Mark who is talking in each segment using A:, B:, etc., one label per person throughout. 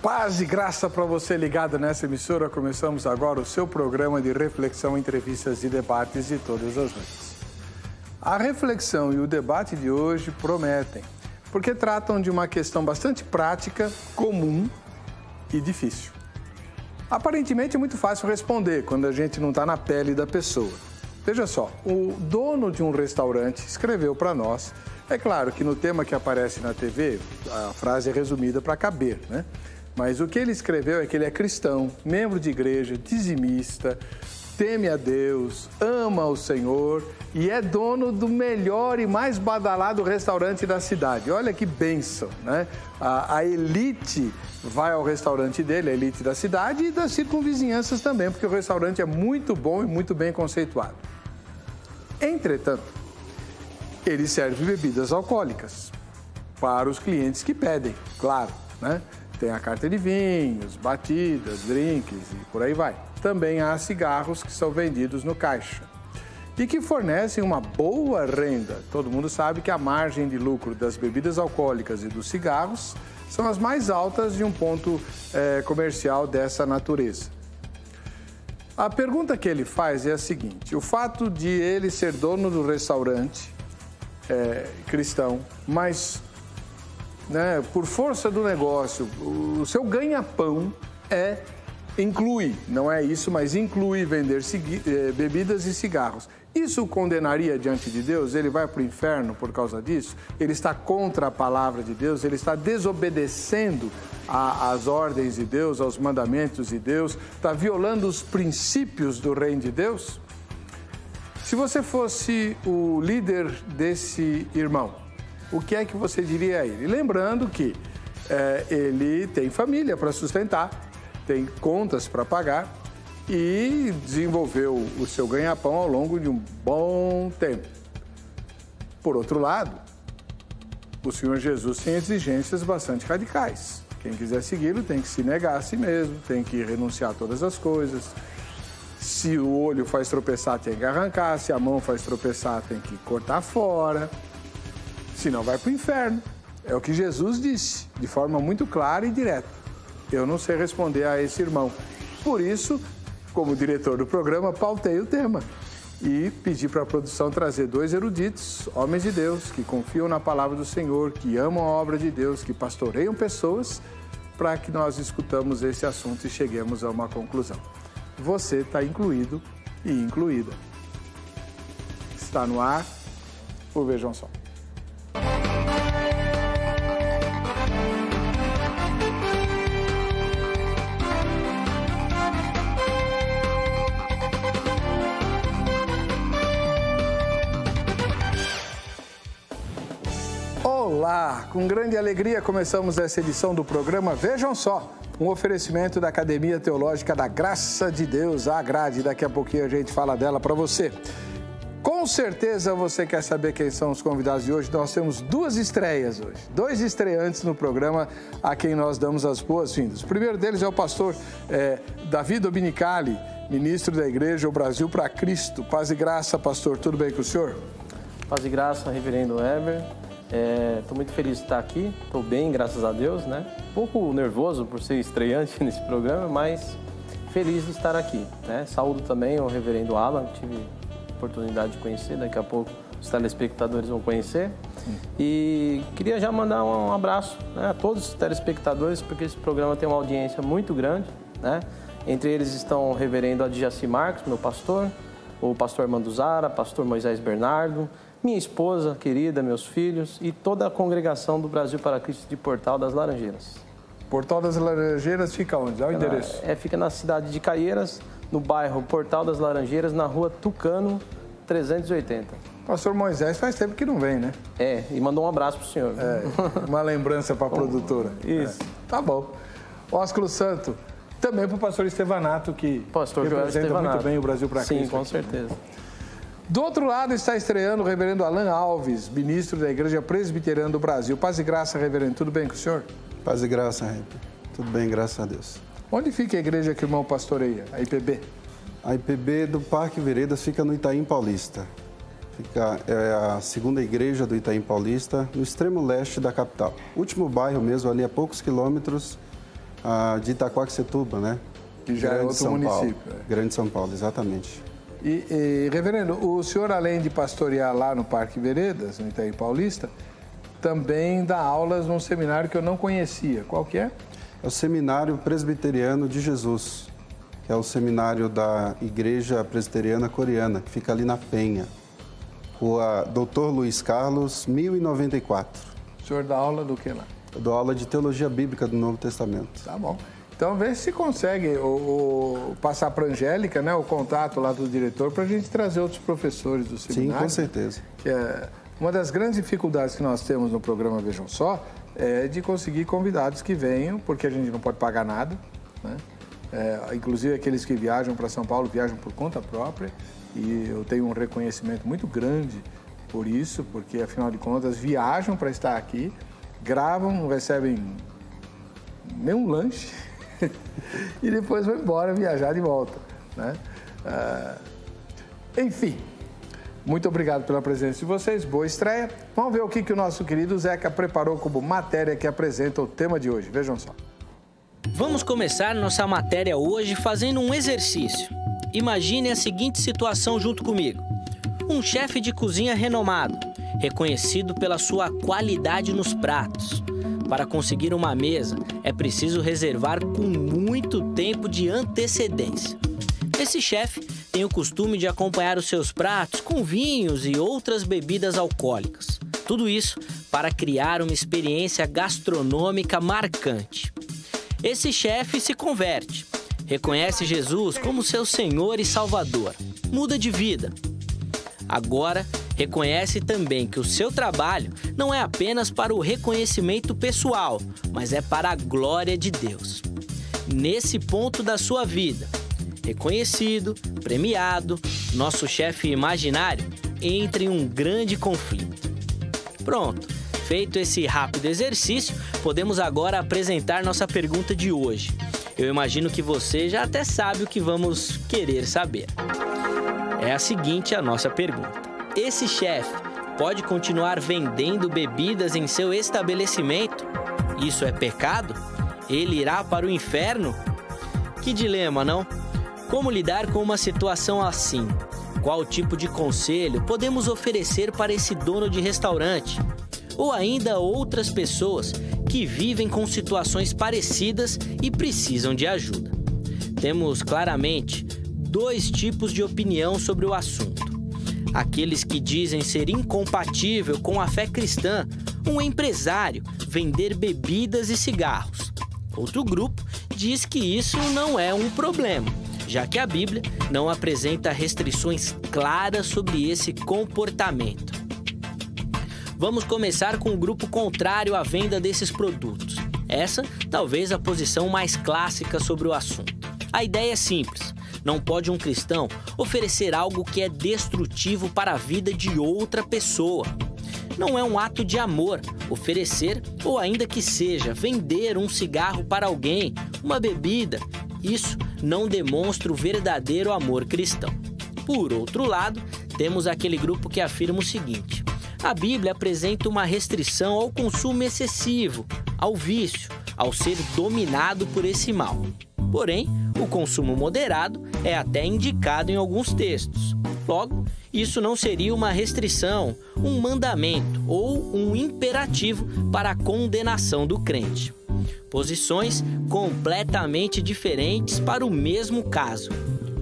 A: Paz e graça para você ligado nessa emissora. Começamos agora o seu programa de reflexão, entrevistas e debates de todas as noites. A reflexão e o debate de hoje prometem, porque tratam de uma questão bastante prática, comum e difícil. Aparentemente é muito fácil responder quando a gente não está na pele da pessoa. Veja só, o dono de um restaurante escreveu para nós. É claro que no tema que aparece na TV, a frase é resumida para caber, né? Mas o que ele escreveu é que ele é cristão, membro de igreja, dizimista, teme a Deus, ama o Senhor e é dono do melhor e mais badalado restaurante da cidade. Olha que bênção, né? A elite vai ao restaurante dele, a elite da cidade e das circunvizinhanças também, porque o restaurante é muito bom e muito bem conceituado. Entretanto, ele serve bebidas alcoólicas para os clientes que pedem, claro, né? Tem a carta de vinhos, batidas, drinks e por aí vai. Também há cigarros que são vendidos no caixa e que fornecem uma boa renda. Todo mundo sabe que a margem de lucro das bebidas alcoólicas e dos cigarros são as mais altas de um ponto comercial dessa natureza. A pergunta que ele faz é a seguinte: o fato de ele ser dono do restaurante cristão, mas por força do negócio, o seu ganha-pão inclui, não é isso, mas inclui vender bebidas e cigarros. Isso o condenaria diante de Deus? Ele vai para o inferno por causa disso? Ele está contra a palavra de Deus? Ele está desobedecendo às ordens de Deus, aos mandamentos de Deus? Está violando os princípios do reino de Deus? Se você fosse o líder desse irmão, o que é que você diria a ele? Lembrando que ele tem família para sustentar, tem contas para pagar e desenvolveu o seu ganha-pão ao longo de um bom tempo. Por outro lado, o Senhor Jesus tem exigências bastante radicais. Quem quiser segui-lo tem que se negar a si mesmo, tem que renunciar a todas as coisas. Se o olho faz tropeçar, tem que arrancar. Se a mão faz tropeçar, tem que cortar fora. Senão vai para o inferno. É o que Jesus disse, de forma muito clara e direta. Eu não sei responder a esse irmão. Por isso, como diretor do programa, pautei o tema e pedi para a produção trazer dois eruditos, homens de Deus, que confiam na palavra do Senhor, que amam a obra de Deus, que pastoreiam pessoas, para que nós escutamos esse assunto e cheguemos a uma conclusão. Você está incluído e incluída. Está no ar o Vejam Só. Olá, com grande alegria começamos essa edição do programa Vejam Só, um oferecimento da Academia Teológica da Graça de Deus, a Grade. Daqui a pouquinho a gente fala dela para você. Com certeza você quer saber quem são os convidados de hoje. Nós temos duas estreias hoje, dois estreantes no programa a quem nós damos as boas-vindas. O primeiro deles é o pastor Davi Dominicali, ministro da Igreja O Brasil para Cristo. Paz e graça, pastor, tudo bem com o senhor?
B: Paz e graça, reverendo Heber. Estou muito feliz de estar aqui, estou bem, graças a Deus, né? Um pouco nervoso por ser estreante nesse programa, mas feliz de estar aqui, né? Saúdo também o reverendo Alan, tive oportunidade de conhecer, daqui a pouco os telespectadores vão conhecer. E queria já mandar um abraço, né, a todos os telespectadores, porque esse programa tem uma audiência muito grande, né? Entre eles estão o reverendo Adjaci Marcos, meu pastor, o pastor Armando Zara, pastor Moisés Bernardo, minha esposa querida, meus filhos e toda a congregação do Brasil para Cristo de Portal das Laranjeiras.
A: Portal das Laranjeiras fica onde? É o endereço?
B: Fica na cidade de Caieiras, no bairro Portal das Laranjeiras, na rua Tucano 380.
A: Pastor Moisés faz tempo que não vem, né?
B: E mandou um abraço pro senhor.
A: Uma lembrança para a produtora.
B: Isso.
A: Tá bom. Ósculo Santo, também para o pastor Estevanato, que representa muito bem o Brasil para Cristo.
B: Sim, com certeza.
A: Do outro lado está estreando o reverendo Alan Alves, ministro da Igreja Presbiteriana do Brasil. Paz e graça, reverendo. Tudo bem com o senhor?
C: Paz e graça, Henrique. Tudo bem, graças a Deus.
A: Onde fica a igreja que o irmão pastoreia, a IPB?
C: A IPB do Parque Veredas fica no Itaim Paulista. É a segunda igreja do Itaim Paulista, no extremo leste da capital. O último bairro mesmo, ali a poucos quilômetros de Itaquaquecetuba, né?
A: Que já é outro município.
C: Grande São Paulo, exatamente.
A: Reverendo, o senhor, além de pastorear lá no Parque Veredas, no Itaim Paulista, também dá aulas num seminário que eu não conhecia. Qual que é?
C: É o Seminário Presbiteriano de Jesus, que é o seminário da Igreja Presbiteriana Coreana, que fica ali na Penha. Rua Dr. Luiz Carlos, 1094.
A: O senhor dá aula do que lá?
C: Eu dou aula de Teologia Bíblica do Novo Testamento.
A: Tá bom. Então, vê se consegue passar para a Angélica, né, o contato lá do diretor, para a gente trazer outros professores do seminário.
C: Sim, com certeza.
A: Que é uma das grandes dificuldades que nós temos no programa Vejam Só, é de conseguir convidados que venham, porque a gente não pode pagar nada, né? Inclusive aqueles que viajam para São Paulo viajam por conta própria, e eu tenho um reconhecimento muito grande por isso, porque afinal de contas viajam para estar aqui, gravam, não recebem nenhum lanche e depois vão embora viajar de volta, né? Enfim, muito obrigado pela presença de vocês, boa estreia. Vamos ver o que o nosso querido Zeca preparou como matéria que apresenta o tema de hoje. Vejam só.
D: Vamos começar nossa matéria hoje fazendo um exercício. Imagine a seguinte situação junto comigo. Um chefe de cozinha renomado, reconhecido pela sua qualidade nos pratos. Para conseguir uma mesa, é preciso reservar com muito tempo de antecedência. Esse chefe tem o costume de acompanhar os seus pratos com vinhos e outras bebidas alcoólicas. Tudo isso para criar uma experiência gastronômica marcante. Esse chefe se converte, reconhece Jesus como seu Senhor e Salvador, muda de vida. Agora, reconhece também que o seu trabalho não é apenas para o reconhecimento pessoal, mas é para a glória de Deus. Nesse ponto da sua vida, reconhecido, premiado, nosso chefe imaginário entra em um grande conflito. Pronto, feito esse rápido exercício, podemos agora apresentar nossa pergunta de hoje. Eu imagino que você já até sabe o que vamos querer saber. É a seguinte a nossa pergunta. Esse chefe pode continuar vendendo bebidas em seu estabelecimento? Isso é pecado? Ele irá para o inferno? Que dilema, não? Como lidar com uma situação assim? Qual tipo de conselho podemos oferecer para esse dono de restaurante? Ou ainda outras pessoas que vivem com situações parecidas e precisam de ajuda. Temos claramente dois tipos de opinião sobre o assunto. Aqueles que dizem ser incompatível com a fé cristã, um empresário vender bebidas e cigarros. Outro grupo diz que isso não é um problema, já que a Bíblia não apresenta restrições claras sobre esse comportamento. Vamos começar com o grupo contrário à venda desses produtos. Essa, talvez, a posição mais clássica sobre o assunto. A ideia é simples. Não pode um cristão oferecer algo que é destrutivo para a vida de outra pessoa. Não é um ato de amor oferecer, ou ainda que seja, vender um cigarro para alguém, uma bebida. Isso não demonstra o verdadeiro amor cristão. Por outro lado, temos aquele grupo que afirma o seguinte: a Bíblia apresenta uma restrição ao consumo excessivo, ao vício, ao ser dominado por esse mal. Porém, o consumo moderado é até indicado em alguns textos. Logo, isso não seria uma restrição, um mandamento ou um imperativo para a condenação do crente. Posições completamente diferentes para o mesmo caso.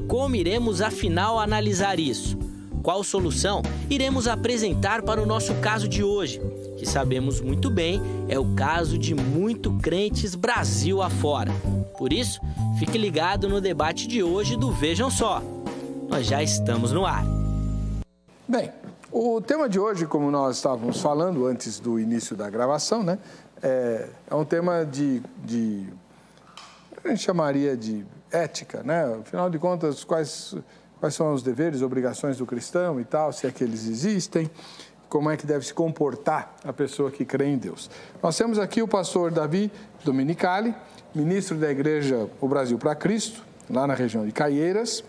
D: Como iremos afinal analisar isso? Qual solução iremos apresentar para o nosso caso de hoje, que sabemos muito bem é o caso de muitos crentes Brasil afora. Por isso, fique ligado no debate de hoje do Vejam Só. Nós já estamos no ar.
A: Bem, o tema de hoje, como nós estávamos falando antes do início da gravação, né, é um tema de a gente chamaria de ética, né? Afinal de contas, quais são os deveres, obrigações do cristão e tal, se é que eles existem, como é que deve se comportar a pessoa que crê em Deus. Nós temos aqui o pastor Davi Domenicali, ministro da Igreja O Brasil para Cristo, lá na região de Caieiras.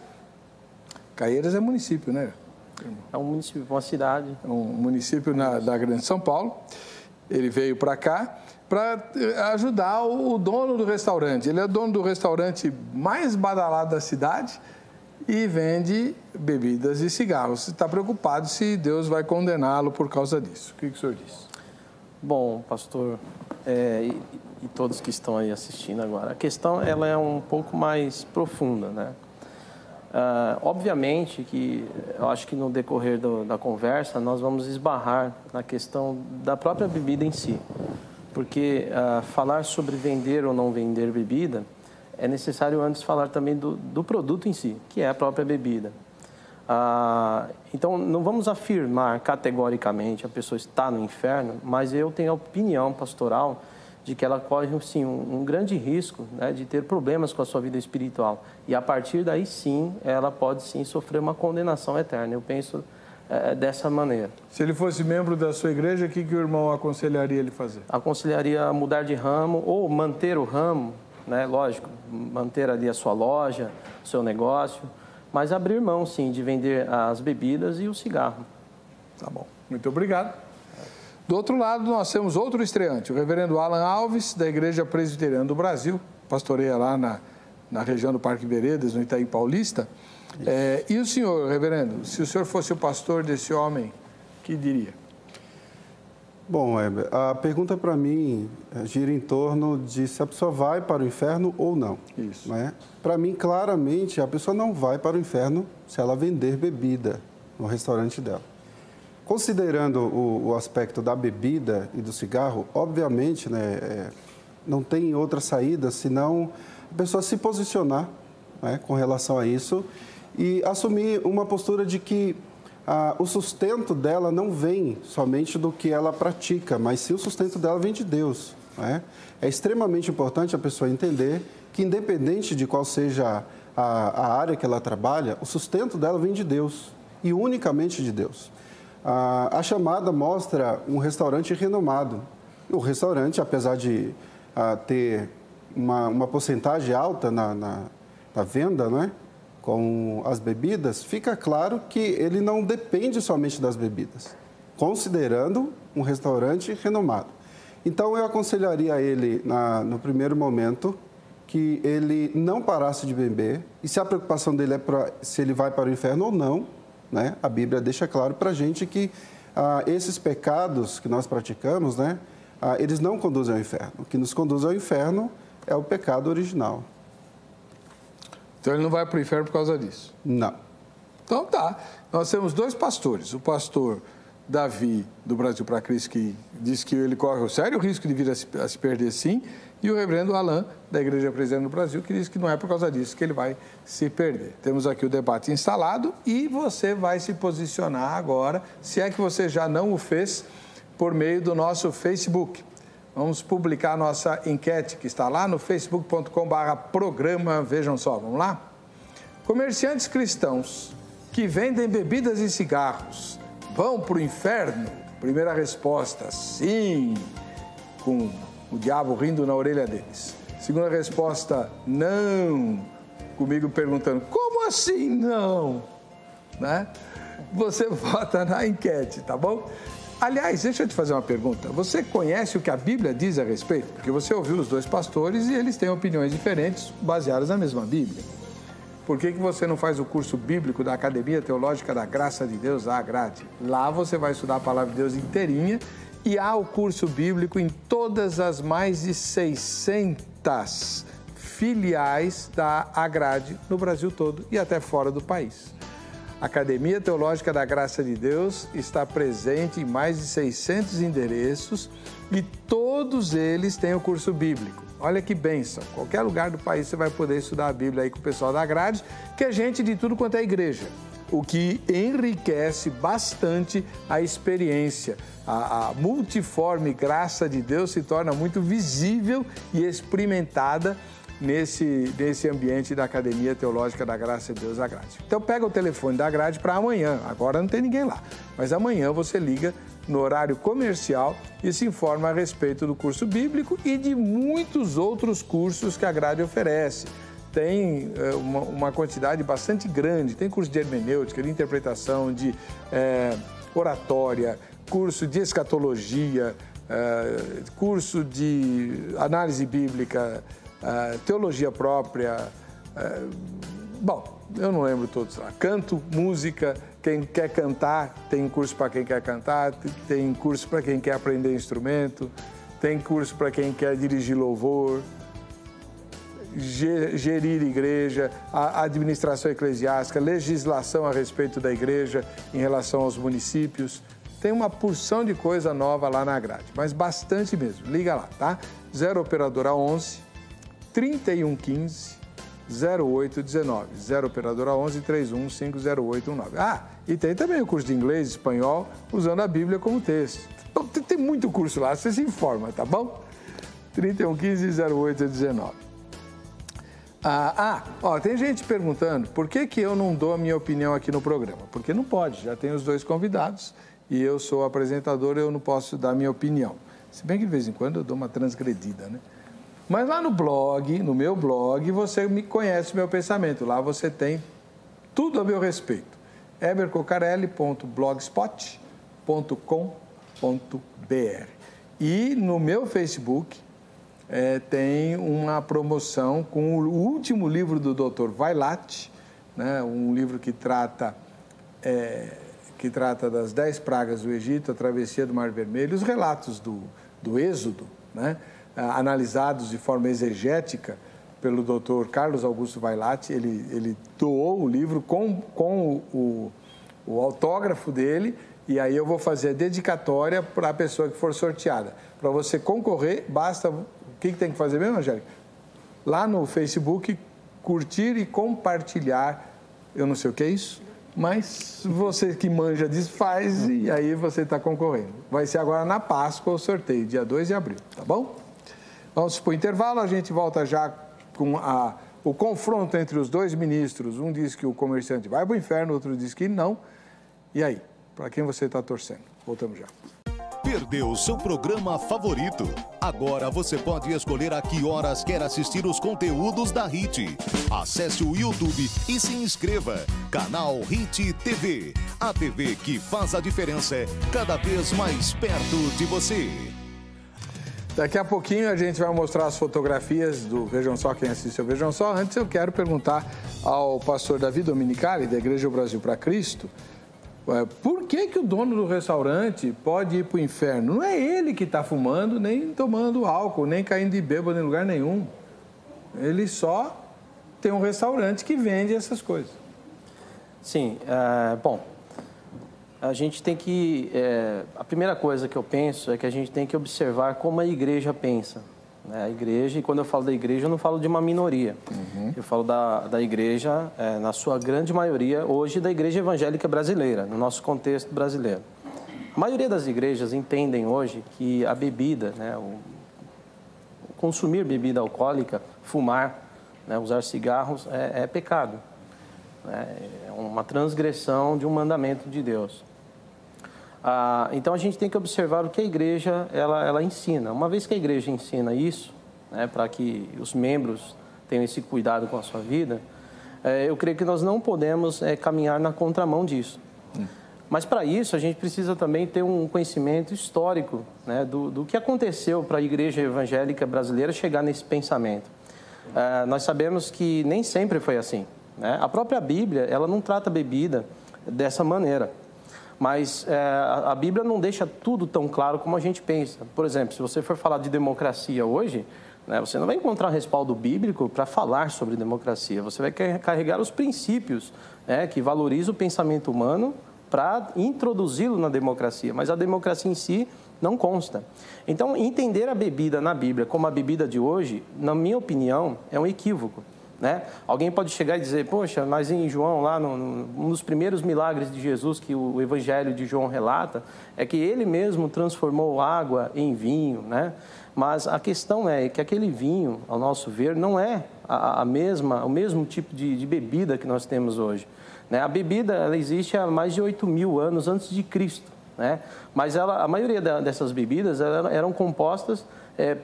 A: Caieiras é município, né?
B: É um município, uma cidade.
A: É um município da Grande São Paulo. Ele veio para cá, para ajudar o dono do restaurante. Ele é dono do restaurante mais badalado da cidade e vende bebidas e cigarros. Você está preocupado se Deus vai condená-lo por causa disso. O que o senhor diz?
B: Bom, pastor, e todos que estão aí assistindo agora, a questão ela é um pouco mais profunda, né? Obviamente que eu acho que no decorrer da conversa nós vamos esbarrar na questão da própria bebida em si, porque falar sobre vender ou não vender bebida é necessário antes falar também do produto em si, que é a própria bebida. Então não vamos afirmar categoricamente a pessoa está no inferno, mas eu tenho a opinião pastoral de que ela corre, sim, um grande risco, né, de ter problemas com a sua vida espiritual. E, a partir daí, sim, ela pode, sim, sofrer uma condenação eterna. Eu penso dessa maneira.
A: Se ele fosse membro da sua igreja, o que o irmão aconselharia ele fazer?
B: Aconselharia mudar de ramo ou manter o ramo, né, lógico, manter ali a sua loja, o seu negócio, mas abrir mão, sim, de vender as bebidas e o cigarro.
A: Tá bom. Muito obrigado. Do outro lado, nós temos outro estreante, o reverendo Alan Alves, da Igreja Presbiteriana do Brasil, pastoreia lá na região do Parque Veredas, no Itaim Paulista. E o senhor, reverendo, se o senhor fosse o pastor desse homem, o que diria?
C: Bom, Heber, a pergunta para mim gira em torno de se a pessoa vai para o inferno ou não.
A: Isso.
C: Né? Para mim, claramente, a pessoa não vai para o inferno se ela vender bebida no restaurante dela. Considerando o aspecto da bebida e do cigarro, obviamente, né, não tem outra saída senão a pessoa se posicionar, né, com relação a isso e assumir uma postura de que o sustento dela não vem somente do que ela pratica, mas sim o sustento dela vem de Deus. Né? É extremamente importante a pessoa entender que, independente de qual seja a área que ela trabalha, o sustento dela vem de Deus e unicamente de Deus. A chamada mostra um restaurante renomado. O restaurante, apesar de ter uma porcentagem alta na venda, né, com as bebidas, fica claro que ele não depende somente das bebidas, considerando um restaurante renomado. Então, eu aconselharia a ele, no primeiro momento, que ele não parasse de beber, e se a preocupação dele é se ele vai para o inferno ou não, né? A Bíblia deixa claro para a gente que esses pecados que nós praticamos, né, eles não conduzem ao inferno. O que nos conduz ao inferno é o pecado original.
A: Então ele não vai para o inferno por causa disso?
C: Não.
A: Então tá. Nós temos dois pastores. O pastor Davi, do Brasil para Cristo, que diz que ele corre o sério risco de vir a se perder, sim, e o reverendo Alan, da Igreja Presbiteriana do Brasil, que diz que não é por causa disso que ele vai se perder. Temos aqui o debate instalado e você vai se posicionar agora, se é que você já não o fez, por meio do nosso Facebook. Vamos publicar a nossa enquete, que está lá no facebook.com/programa. Vejam só, vamos lá? Comerciantes cristãos que vendem bebidas e cigarros vão para o inferno? Primeira resposta, sim, com o diabo rindo na orelha deles. Segunda resposta, não, comigo perguntando, como assim não? Né? Você vota na enquete, tá bom? Aliás, deixa eu te fazer uma pergunta. Você conhece o que a Bíblia diz a respeito? Porque você ouviu os dois pastores e eles têm opiniões diferentes, baseadas na mesma Bíblia. Por que você não faz o curso bíblico da Academia Teológica da Graça de Deus, a Agrade? Lá você vai estudar a Palavra de Deus inteirinha e há o curso bíblico em todas as mais de 600 filiais da Agrade no Brasil todo e até fora do país. A Academia Teológica da Graça de Deus está presente em mais de 600 endereços e todos eles têm o curso bíblico. Olha que bênção, qualquer lugar do país você vai poder estudar a Bíblia aí com o pessoal da Grade, que é gente de tudo quanto é igreja, o que enriquece bastante a experiência. A multiforme graça de Deus se torna muito visível e experimentada nesse ambiente da Academia Teológica da Graça de Deus, a Grade. Então pega o telefone da Grade para amanhã, agora não tem ninguém lá, mas amanhã você liga no horário comercial e se informa a respeito do curso bíblico e de muitos outros cursos que a Grade oferece. Tem uma quantidade bastante grande, tem curso de hermenêutica, de interpretação, de oratória, curso de escatologia, curso de análise bíblica, teologia própria, bom, eu não lembro todos lá. Canto, música, quem quer cantar, tem curso para quem quer cantar, tem curso para quem quer aprender instrumento, tem curso para quem quer dirigir louvor, gerir igreja, a administração eclesiástica, legislação a respeito da igreja em relação aos municípios. Tem uma porção de coisa nova lá na grade, mas bastante mesmo. Liga lá, tá? 0 operadora 11 3115 0819. 0 operadora 11 31500819. Ah, e tem também o curso de inglês e espanhol usando a Bíblia como texto. Então, tem muito curso lá, você se informa, tá bom? 3115 0819. Tem gente perguntando por que eu não dou a minha opinião aqui no programa. Porque não pode, já tem os dois convidados e eu sou apresentador, eu não posso dar a minha opinião. Se bem que de vez em quando eu dou uma transgredida, né? Mas lá no blog, no meu blog, você me conhece o meu pensamento. Lá você tem tudo a meu respeito. ebercocarelli.blogspot.com.br. E no meu Facebook tem uma promoção com o último livro do Dr. Vailate, né? Um livro que trata das 10 pragas do Egito, a travessia do Mar Vermelho, os relatos do Êxodo, né? Analisados de forma exegética pelo Dr. Carlos Augusto Vailate. Ele doou o livro com o autógrafo dele, e aí eu vou fazer a dedicatória para a pessoa que for sorteada. Para você concorrer, basta... O que tem que fazer mesmo, Angélica? Lá no Facebook, curtir e compartilhar. Eu não sei o que é isso, mas você que manja disso faz, e aí você está concorrendo. Vai ser agora na Páscoa o sorteio, dia 2 de abril, tá bom? Vamos para o intervalo, a gente volta já com o confronto entre os dois ministros. Um diz que o comerciante vai para o inferno, outro diz que não. E aí, para quem você está torcendo? Voltamos já.
E: Perdeu seu programa favorito? Agora você pode escolher a que horas quer assistir os conteúdos da HIT. Acesse o YouTube e se inscreva. Canal HIT TV. A TV que faz a diferença cada vez mais perto de você.
A: Daqui a pouquinho a gente vai mostrar as fotografias do Vejam Só, quem assiste ao Vejam Só. Antes eu quero perguntar ao pastor Davi Dominicali, da Igreja Brasil para Cristo, por que o dono do restaurante pode ir para o inferno? Não é ele que está fumando, nem tomando álcool, nem caindo de bêbado em lugar nenhum. Ele só tem um restaurante que vende essas coisas.
B: Sim, bom, a gente tem que... a primeira coisa que eu penso é que a gente tem que observar como a igreja pensa. Né? A igreja, e quando eu falo da igreja, eu não falo de uma minoria. Eu falo da igreja, na sua grande maioria, hoje, da igreja evangélica brasileira, no nosso contexto brasileiro. A maioria das igrejas entendem hoje que a bebida, né, o consumir bebida alcoólica, fumar, né, usar cigarros, é pecado. É uma transgressão de um mandamento de Deus. Então a gente tem que observar o que a igreja ela ensina. Uma vez que a igreja ensina isso, né, para que os membros tenham esse cuidado com a sua vida, eu creio que nós não podemos caminhar na contramão disso. Mas para isso a gente precisa também ter um conhecimento histórico, né, do que aconteceu para a igreja evangélica brasileira chegar nesse pensamento. Nós sabemos que nem sempre foi assim. Né? A própria Bíblia ela não trata a bebida dessa maneira. Mas a Bíblia não deixa tudo tão claro como a gente pensa. Por exemplo, se você for falar de democracia hoje, né, você não vai encontrar respaldo bíblico para falar sobre democracia. Você vai carregar os princípios, né, que valorizam o pensamento humano para introduzi-lo na democracia. Mas a democracia em si não consta. Então, entender a bebida na Bíblia como a bebida de hoje, na minha opinião, é um equívoco. Né? Alguém pode chegar e dizer, poxa, mas em João, lá um dos primeiros milagres de Jesus que o Evangelho de João relata, é que ele mesmo transformou água em vinho, né? Mas a questão é que aquele vinho, ao nosso ver, não é o mesmo tipo de bebida que nós temos hoje. Né? A bebida ela existe há mais de 8.000 anos antes de Cristo, né? Mas a maioria dessas bebidas eram compostas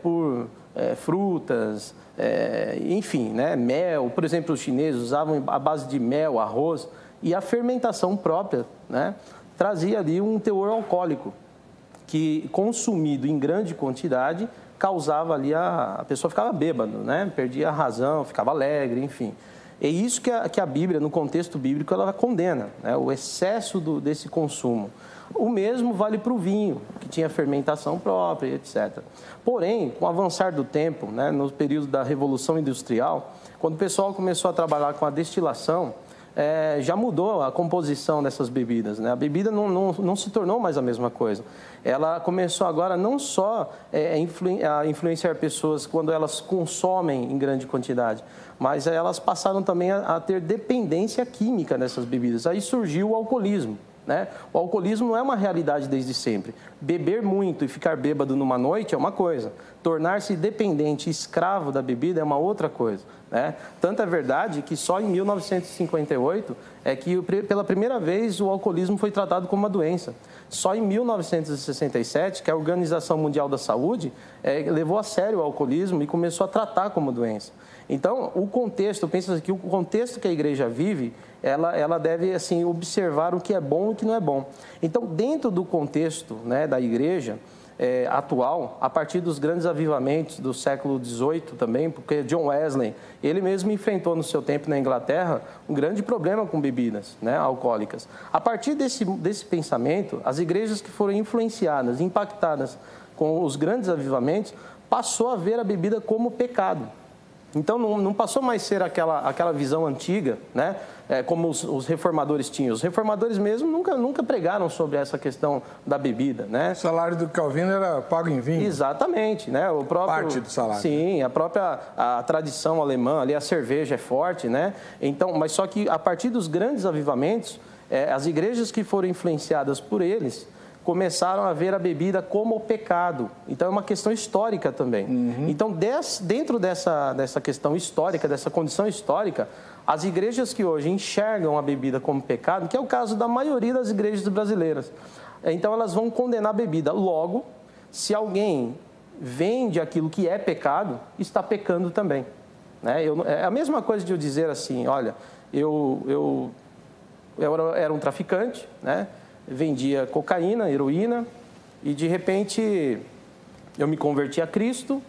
B: por frutas, enfim, né? Mel. Por exemplo, os chineses usavam a base de mel, arroz, e a fermentação própria, né, trazia ali um teor alcoólico. que, consumido em grande quantidade, causava ali a pessoa ficava bêbado, né? Perdia a razão, ficava alegre, enfim. É isso que a Bíblia, no contexto bíblico, ela condena, né? O excesso desse consumo. O mesmo vale para o vinho, que tinha fermentação própria, etc. Porém, com o avançar do tempo, né, no período da Revolução Industrial, quando o pessoal começou a trabalhar com a destilação, já mudou a composição dessas bebidas, né? A bebida não se tornou mais a mesma coisa. Ela começou agora não só a influenciar pessoas quando elas consomem em grande quantidade, mas elas passaram também a ter dependência química dessas bebidas. Aí surgiu o alcoolismo, né? O alcoolismo não é uma realidade desde sempre. Beber muito e ficar bêbado numa noite é uma coisa. Tornar-se dependente, escravo da bebida é uma outra coisa, né? Tanto é verdade que só em 1958 é que pela primeira vez o alcoolismo foi tratado como uma doença. Só em 1967 que a Organização Mundial da Saúde levou a sério o alcoolismo e começou a tratar como doença. Então, o contexto, eu penso que o contexto que a igreja vive, ela deve assim, observar o que é bom e o que não é bom. Então, dentro do contexto, né, da igreja atual, a partir dos grandes avivamentos do século XVIII também, porque John Wesley, ele mesmo enfrentou no seu tempo na Inglaterra um grande problema com bebidas, né, alcoólicas. A partir desse pensamento, as igrejas que foram influenciadas, impactadas com os grandes avivamentos, passou a ver a bebida como pecado. Então, não passou mais a ser aquela visão antiga, né? Como os reformadores tinham. Os reformadores mesmo nunca pregaram sobre essa questão da bebida, né?
A: O salário do Calvino era pago em vinho.
B: Exatamente, né?
A: Parte do salário.
B: Sim, a tradição alemã, ali a cerveja é forte, né? Então, mas só que a partir dos grandes avivamentos, as igrejas que foram influenciadas por eles começaram a ver a bebida como pecado. Então, é uma questão histórica também. Uhum. Então, dentro dessa questão histórica, dessa condição histórica, as igrejas que hoje enxergam a bebida como pecado, que é o caso da maioria das igrejas brasileiras, então elas vão condenar a bebida. Logo, se alguém vende aquilo que é pecado, está pecando também, né? É a mesma coisa de eu dizer assim, olha, eu era um traficante, né? Vendia cocaína, heroína, e de repente eu me converti a Cristo,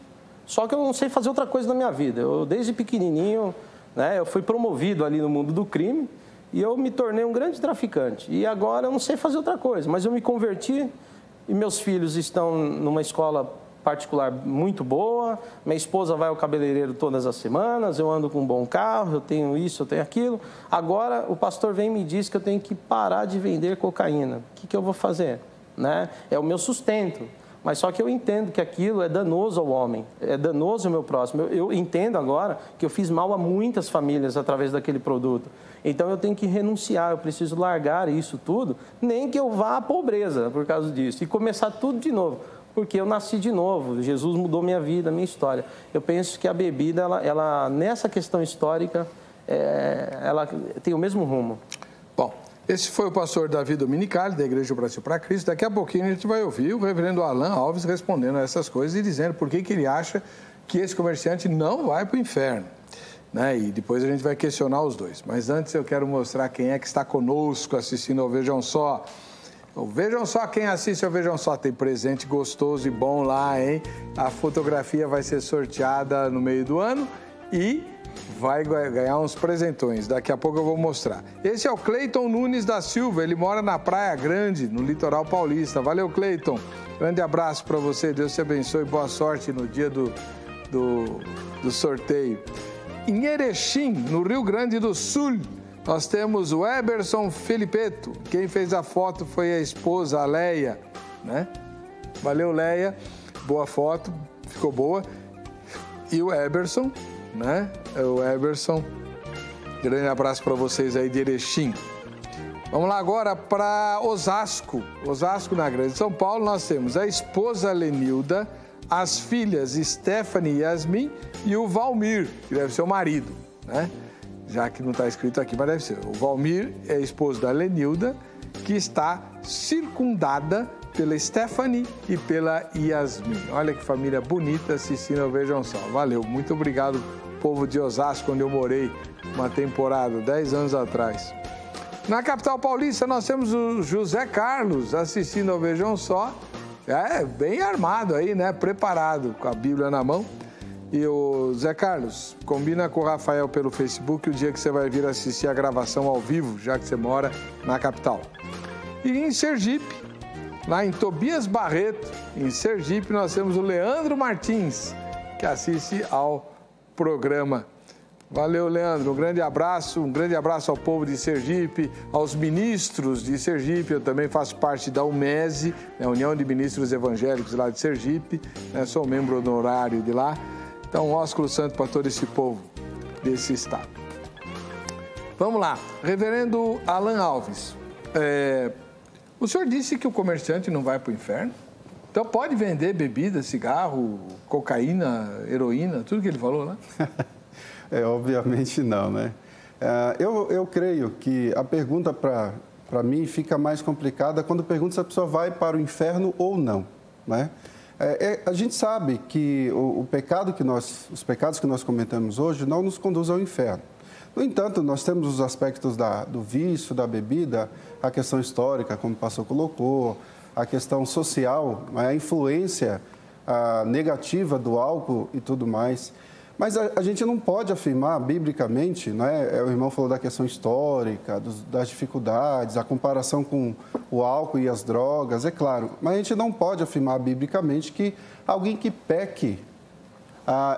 B: só que eu não sei fazer outra coisa na minha vida. Eu, desde pequenininho, né, eu fui promovido ali no mundo do crime e eu me tornei um grande traficante. E agora eu não sei fazer outra coisa, mas eu me converti e meus filhos estão numa escola particular muito boa, minha esposa vai ao cabeleireiro todas as semanas, eu ando com um bom carro, eu tenho isso, eu tenho aquilo. Agora o pastor vem e me diz que eu tenho que parar de vender cocaína. O que eu vou fazer? Né? É o meu sustento. Mas só que eu entendo que aquilo é danoso ao homem, é danoso ao meu próximo. Eu entendo agora que eu fiz mal a muitas famílias através daquele produto. Então eu tenho que renunciar, eu preciso largar isso tudo, nem que eu vá à pobreza por causa disso, e começar tudo de novo. Porque eu nasci de novo, Jesus mudou minha vida, minha história. Eu penso que a bebida, ela nessa questão histórica, ela tem o mesmo rumo.
A: Bom, esse foi o pastor Davi Dominicali, da Igreja do Brasil para Cristo. Daqui a pouquinho a gente vai ouvir o reverendo Alan Alves respondendo a essas coisas e dizendo por que ele acha que esse comerciante não vai para o inferno, né? E depois a gente vai questionar os dois. Mas antes eu quero mostrar quem é que está conosco assistindo ao Vejam Só. Vejam só, quem assiste ao Vejam Só, tem presente gostoso e bom lá, hein? A fotografia vai ser sorteada no meio do ano e vai ganhar uns presentões. Daqui a pouco eu vou mostrar. Esse é o Cleiton Nunes da Silva, ele mora na Praia Grande, no litoral paulista. Valeu, Cleiton. Grande abraço para você, Deus te abençoe, boa sorte no dia do sorteio. Em Erechim, no Rio Grande do Sul, nós temos o Eberson Felipeto. Quem fez a foto foi a esposa, a Leia, né? Valeu, Leia. Boa foto, ficou boa. E o Eberson, né? O Eberson. Grande abraço para vocês aí de Erechim. Vamos lá agora para Osasco. Osasco, na Grande São Paulo, nós temos a esposa Lenilda, as filhas Stephanie e Yasmin e o Valmir, que deve ser o marido, né? Já que não está escrito aqui, mas deve ser. O Valmir é esposo da Lenilda, que está circundada pela Stephanie e pela Yasmin. Olha que família bonita assistindo ao Vejam Só. Valeu, muito obrigado, povo de Osasco, onde eu morei uma temporada, 10 anos atrás. Na capital paulista, nós temos o José Carlos assistindo ao Vejam Só bem armado aí, né? Preparado, com a Bíblia na mão. E o Zé Carlos, combina com o Rafael pelo Facebook o dia que você vai vir assistir a gravação ao vivo, já que você mora na capital. E em Sergipe, lá em Tobias Barreto, em Sergipe, nós temos o Leandro Martins, que assiste ao programa. Valeu, Leandro. Um grande abraço ao povo de Sergipe, aos ministros de Sergipe. Eu também faço parte da UMESE, a União de Ministros Evangélicos lá de Sergipe, né? Sou membro honorário de lá. Então, ósculo santo para todo esse povo desse estado. Vamos lá. Reverendo Alan Alves, o senhor disse que o comerciante não vai para o inferno? Então pode vender bebida, cigarro, cocaína, heroína, tudo que ele falou, né?
C: Obviamente não, né? Eu creio que a pergunta para mim fica mais complicada quando pergunta se a pessoa vai para o inferno ou não, né? A gente sabe que os pecados que nós cometemos hoje não nos conduzem ao inferno. No entanto, nós temos os aspectos do vício, da bebida, a questão histórica, como o pastor colocou, a questão social, a influência negativa do álcool e tudo mais. Mas a gente não pode afirmar biblicamente, né? O irmão falou da questão histórica, das dificuldades, a comparação com o álcool e as drogas, é claro. Mas a gente não pode afirmar biblicamente que alguém que peque,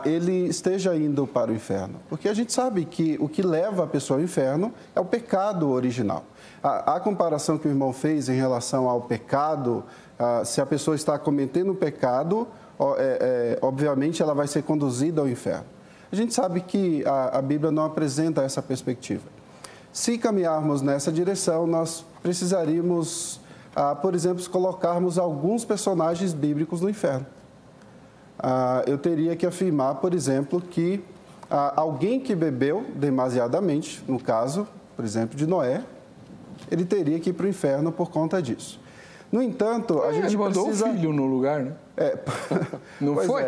C: ele esteja indo para o inferno. Porque a gente sabe que o que leva a pessoa ao inferno é o pecado original. A comparação que o irmão fez em relação ao pecado, se a pessoa está cometendo um pecado, obviamente ela vai ser conduzida ao inferno. A gente sabe que a Bíblia não apresenta essa perspectiva. Se caminharmos nessa direção, nós precisaríamos, por exemplo, colocarmos alguns personagens bíblicos no inferno. Eu teria que afirmar, por exemplo, que alguém que bebeu demasiadamente, no caso, por exemplo, de Noé, ele teria que ir para o inferno por conta disso. No entanto, a gente
A: ele mandou
C: precisa...
A: o filho no lugar, né? Não
C: pois
A: foi?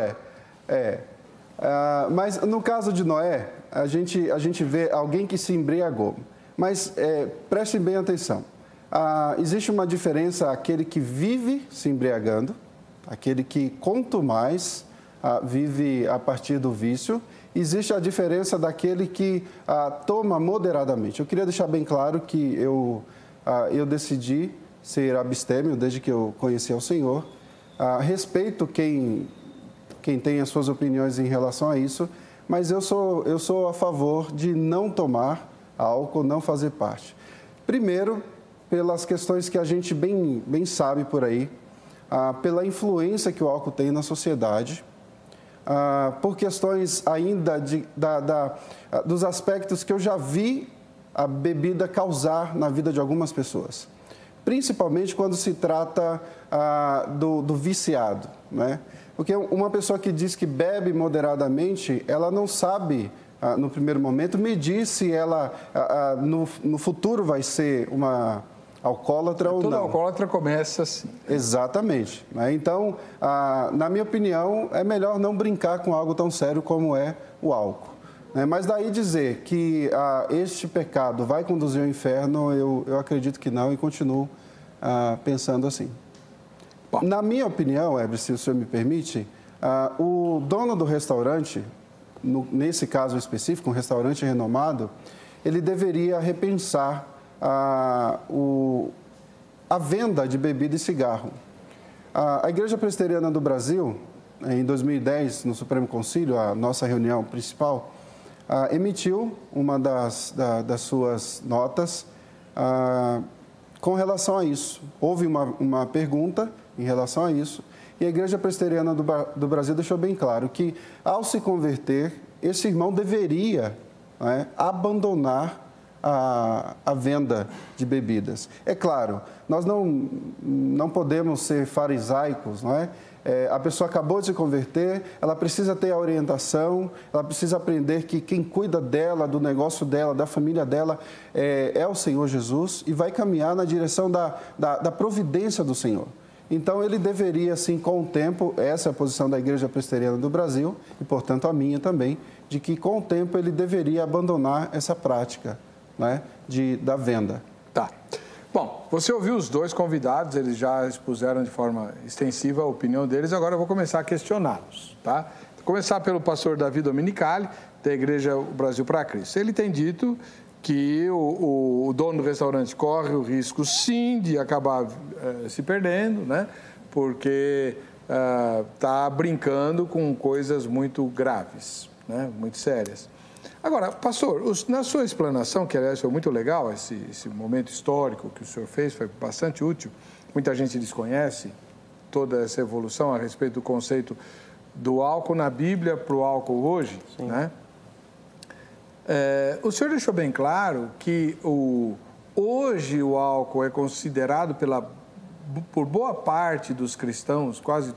C: Mas no caso de Noé, a gente vê alguém que se embriagou. Mas prestem bem atenção. Existe uma diferença aquele que vive se embriagando, aquele que, quanto mais, vive a partir do vício. Existe a diferença daquele que toma moderadamente. Eu queria deixar bem claro que eu decidi ser abstêmio desde que eu conheci ao Senhor. Respeito quem tem as suas opiniões em relação a isso, mas eu sou a favor de não tomar álcool, não fazer parte. Primeiro, pelas questões que a gente bem sabe por aí, pela influência que o álcool tem na sociedade, por questões ainda dos aspectos que eu já vi a bebida causar na vida de algumas pessoas. Principalmente quando se trata do viciado, né? Porque uma pessoa que diz que bebe moderadamente, ela não sabe, no primeiro momento, medir se ela, no futuro, vai ser uma alcoólatra ou não.
A: Toda alcoólatra começa assim.
C: Exatamente, né? Então, na minha opinião, é melhor não brincar com algo tão sério como é o álcool. Mas daí dizer que este pecado vai conduzir ao inferno, eu acredito que não e continuo pensando assim. Bom. Na minha opinião, Heber, se o senhor me permite, o dono do restaurante, nesse caso específico, um restaurante renomado, ele deveria repensar a venda de bebida e cigarro. A Igreja Presbiteriana do Brasil, em 2010, no Supremo Concílio, a nossa reunião principal, emitiu uma das suas notas com relação a isso. Houve uma pergunta em relação a isso e a Igreja Presbiteriana do Brasil deixou bem claro que, ao se converter, esse irmão deveria abandonar a venda de bebidas. É claro, nós não podemos ser farisaicos, não é? A pessoa acabou de se converter, ela precisa ter a orientação, ela precisa aprender que quem cuida dela, do negócio dela, da família dela, é o Senhor Jesus e vai caminhar na direção da providência do Senhor. Então, ele deveria, sim, com o tempo, essa é a posição da Igreja Presbiteriana do Brasil e, portanto, a minha também, de que com o tempo ele deveria abandonar essa prática, né, da venda.
A: Tá. Bom, você ouviu os dois convidados, eles já expuseram de forma extensiva a opinião deles, agora eu vou começar a questioná-los, tá? Vou começar pelo pastor Davi Dominicali, da Igreja Brasil para Cristo. Ele tem dito que o dono do restaurante corre o risco, sim, de acabar se perdendo, né? Porque está brincando com coisas muito graves, né? Muito sérias. Agora, pastor, na sua explanação, que aliás foi muito legal, esse momento histórico que o senhor fez, foi bastante útil, muita gente desconhece toda essa evolução a respeito do conceito do álcool na Bíblia para o álcool hoje, sim, né? O senhor deixou bem claro que hoje o álcool é considerado por boa parte dos cristãos, quase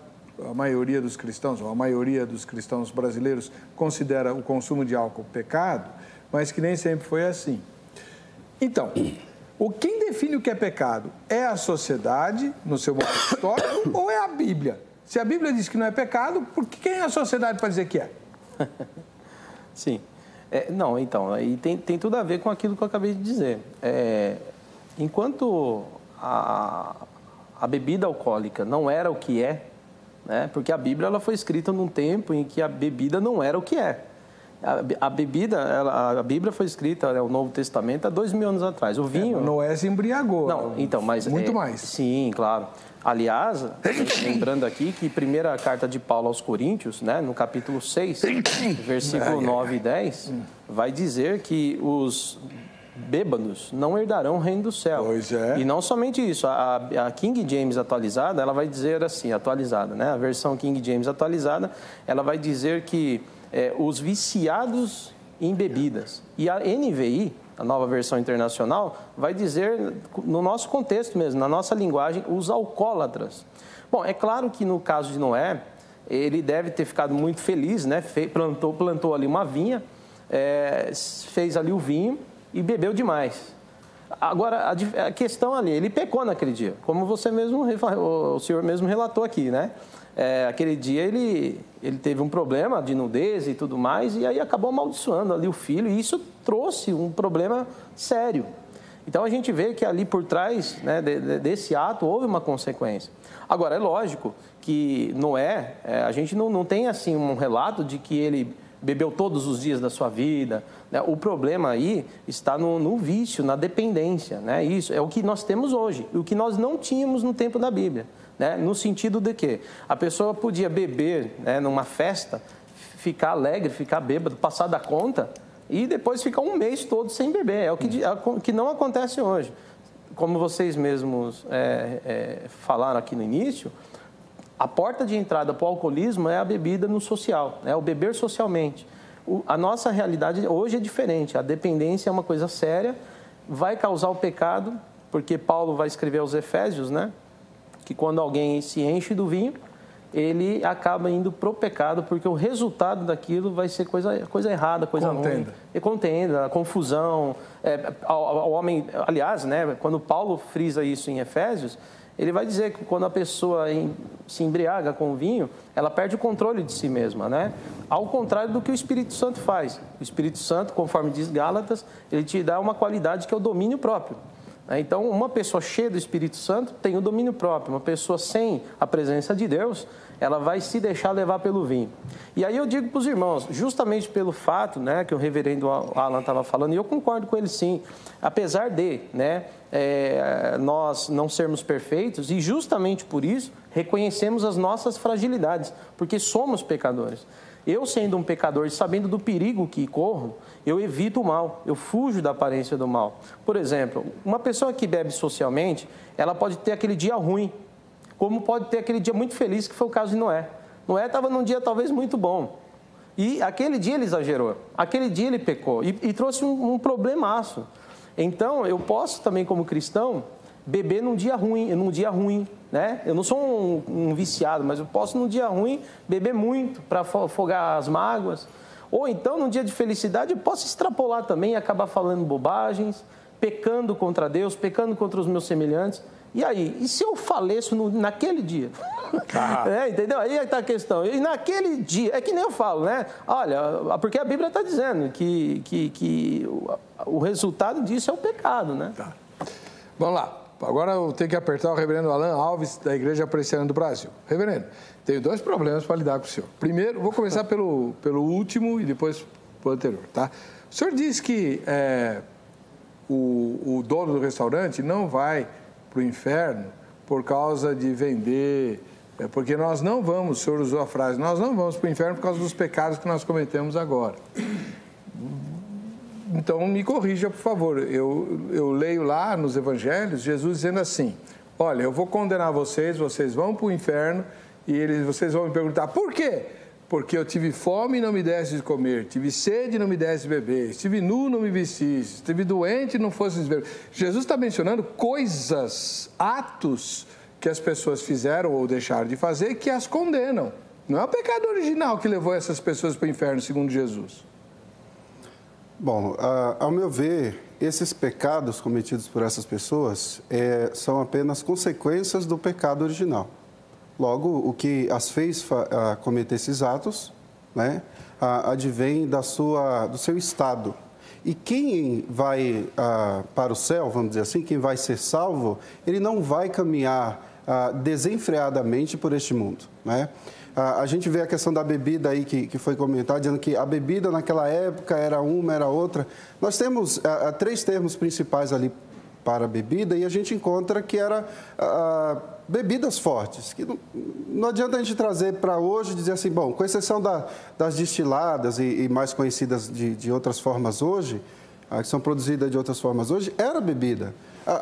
A: a maioria dos cristãos, ou a maioria dos cristãos brasileiros considera o consumo de álcool pecado, mas que nem sempre foi assim. Então, quem define o que é pecado é a sociedade, no seu momento histórico, ou é a Bíblia? Se a Bíblia diz que não é pecado, por que quem é a sociedade para dizer que é?
B: Sim. Não, então, aí tem tudo a ver com aquilo que eu acabei de dizer. Enquanto a bebida alcoólica não era o que é, né? Porque a Bíblia ela foi escrita num tempo em que a bebida não era o que é. A Bíblia foi escrita, o Novo Testamento, há 2000 anos atrás. O vinho...
A: Noé se embriagou.
B: Não, então, mas...
A: Muito mais.
B: Sim, claro. Aliás, lembrando aqui que primeira carta de Paulo aos Coríntios, né, no capítulo 6, versículo 9 e 10, vai dizer que os bêbados não herdarão o reino do céu.
A: Pois é.
B: E não somente isso, a King James atualizada, ela vai dizer assim, atualizada, né? A versão King James atualizada, ela vai dizer que os viciados em bebidas. E a NVI, a nova versão internacional, vai dizer, no nosso contexto mesmo, na nossa linguagem, os alcoólatras. Bom, é claro que no caso de Noé, ele deve ter ficado muito feliz, né? Plantou ali uma vinha, fez ali o vinho e bebeu demais. Agora, a questão ali, ele pecou naquele dia, como você mesmo, o senhor mesmo relatou aqui, né? Aquele dia ele teve um problema de nudez e tudo mais, e aí acabou amaldiçoando ali o filho, e isso trouxe um problema sério. Então a gente vê que ali por trás, né, desse ato houve uma consequência. Agora, é lógico que Noé, a gente não tem assim um relato de que ele bebeu todos os dias da sua vida, né? O problema aí está no vício, na dependência, né? Isso é o que nós temos hoje, o que nós não tínhamos no tempo da Bíblia, né? No sentido de que a pessoa podia beber, né, numa festa, ficar alegre, ficar bêbado, passar da conta e depois ficar um mês todo sem beber. É o que não acontece hoje. Como vocês mesmos falaram aqui no início, a porta de entrada para o alcoolismo é a bebida no social, é o beber socialmente. A nossa realidade hoje é diferente. A dependência é uma coisa séria, vai causar o pecado, porque Paulo vai escrever aos Efésios, né? Que quando alguém se enche do vinho, ele acaba indo pro pecado, porque o resultado daquilo vai ser coisa errada, coisa ruim. Contenda, confusão. O homem, aliás, né? Quando Paulo frisa isso em Efésios, ele vai dizer que quando a pessoa se embriaga com o vinho, ela perde o controle de si mesma, né? Ao contrário do que o Espírito Santo faz. O Espírito Santo, conforme diz Gálatas, ele te dá uma qualidade que é o domínio próprio. Então, uma pessoa cheia do Espírito Santo tem o domínio próprio. Uma pessoa sem a presença de Deus, ela vai se deixar levar pelo vinho. E aí eu digo para os irmãos, justamente pelo fato, né, que o reverendo Alan estava falando, e eu concordo com ele sim, apesar de, né, nós não sermos perfeitos, e justamente por isso reconhecemos as nossas fragilidades, porque somos pecadores. Eu, sendo um pecador e sabendo do perigo que corro, eu evito o mal, eu fujo da aparência do mal. Por exemplo, uma pessoa que bebe socialmente, ela pode ter aquele dia ruim, como pode ter aquele dia muito feliz, que foi o caso de Noé. Noé estava num dia talvez muito bom, e aquele dia ele exagerou, aquele dia ele pecou, e trouxe um problemaço. Então, eu posso também, como cristão, beber num dia ruim, né? Eu não sou um viciado, mas eu posso, num dia ruim, beber muito para afogar as mágoas. Ou então, num dia de felicidade, eu posso extrapolar também e acabar falando bobagens, pecando contra Deus, pecando contra os meus semelhantes. E aí? E se eu faleço naquele dia? Entendeu? Aí está a questão. E naquele dia, é que nem eu falo, né? Olha, porque a Bíblia está dizendo que o resultado disso é o pecado, né?
A: Tá. Vamos lá. Agora eu tenho que apertar o reverendo Alan Alves, da Igreja Presbiteriana do Brasil. Reverendo, tenho 2 problemas para lidar com o senhor. Primeiro, vou começar pelo último e depois pelo anterior, tá? O senhor disse que o dono do restaurante não vai para o inferno por causa de vender... porque nós não vamos, o senhor usou a frase, nós não vamos para o inferno por causa dos pecados que nós cometemos agora. Então, me corrija, por favor. Eu leio lá nos evangelhos, Jesus dizendo assim, olha, eu vou condenar vocês, vocês vão para o inferno e vocês vão me perguntar, por quê? Porque eu tive fome e não me desse de comer, tive sede e não me desse de beber, estive nu e não me vestisse, estive doente e não fosse ver. Jesus está mencionando coisas, atos que as pessoas fizeram ou deixaram de fazer que as condenam. Não é o pecado original que levou essas pessoas para o inferno, segundo Jesus.
C: Bom, ao meu ver, esses pecados cometidos por essas pessoas são apenas consequências do pecado original. Logo, o que as fez cometer esses atos, né, advém do seu estado. E quem vai para o céu, vamos dizer assim, quem vai ser salvo, ele não vai caminhar desenfreadamente por este mundo, né? A gente vê a questão da bebida aí que foi comentada, dizendo que a bebida naquela época era uma, era outra. Nós temos 3 termos principais ali para a bebida e a gente encontra que era bebidas fortes. Que não adianta a gente trazer para hoje e dizer assim, bom, com exceção das destiladas e mais conhecidas de outras formas hoje, que são produzidas de outras formas hoje, era bebida.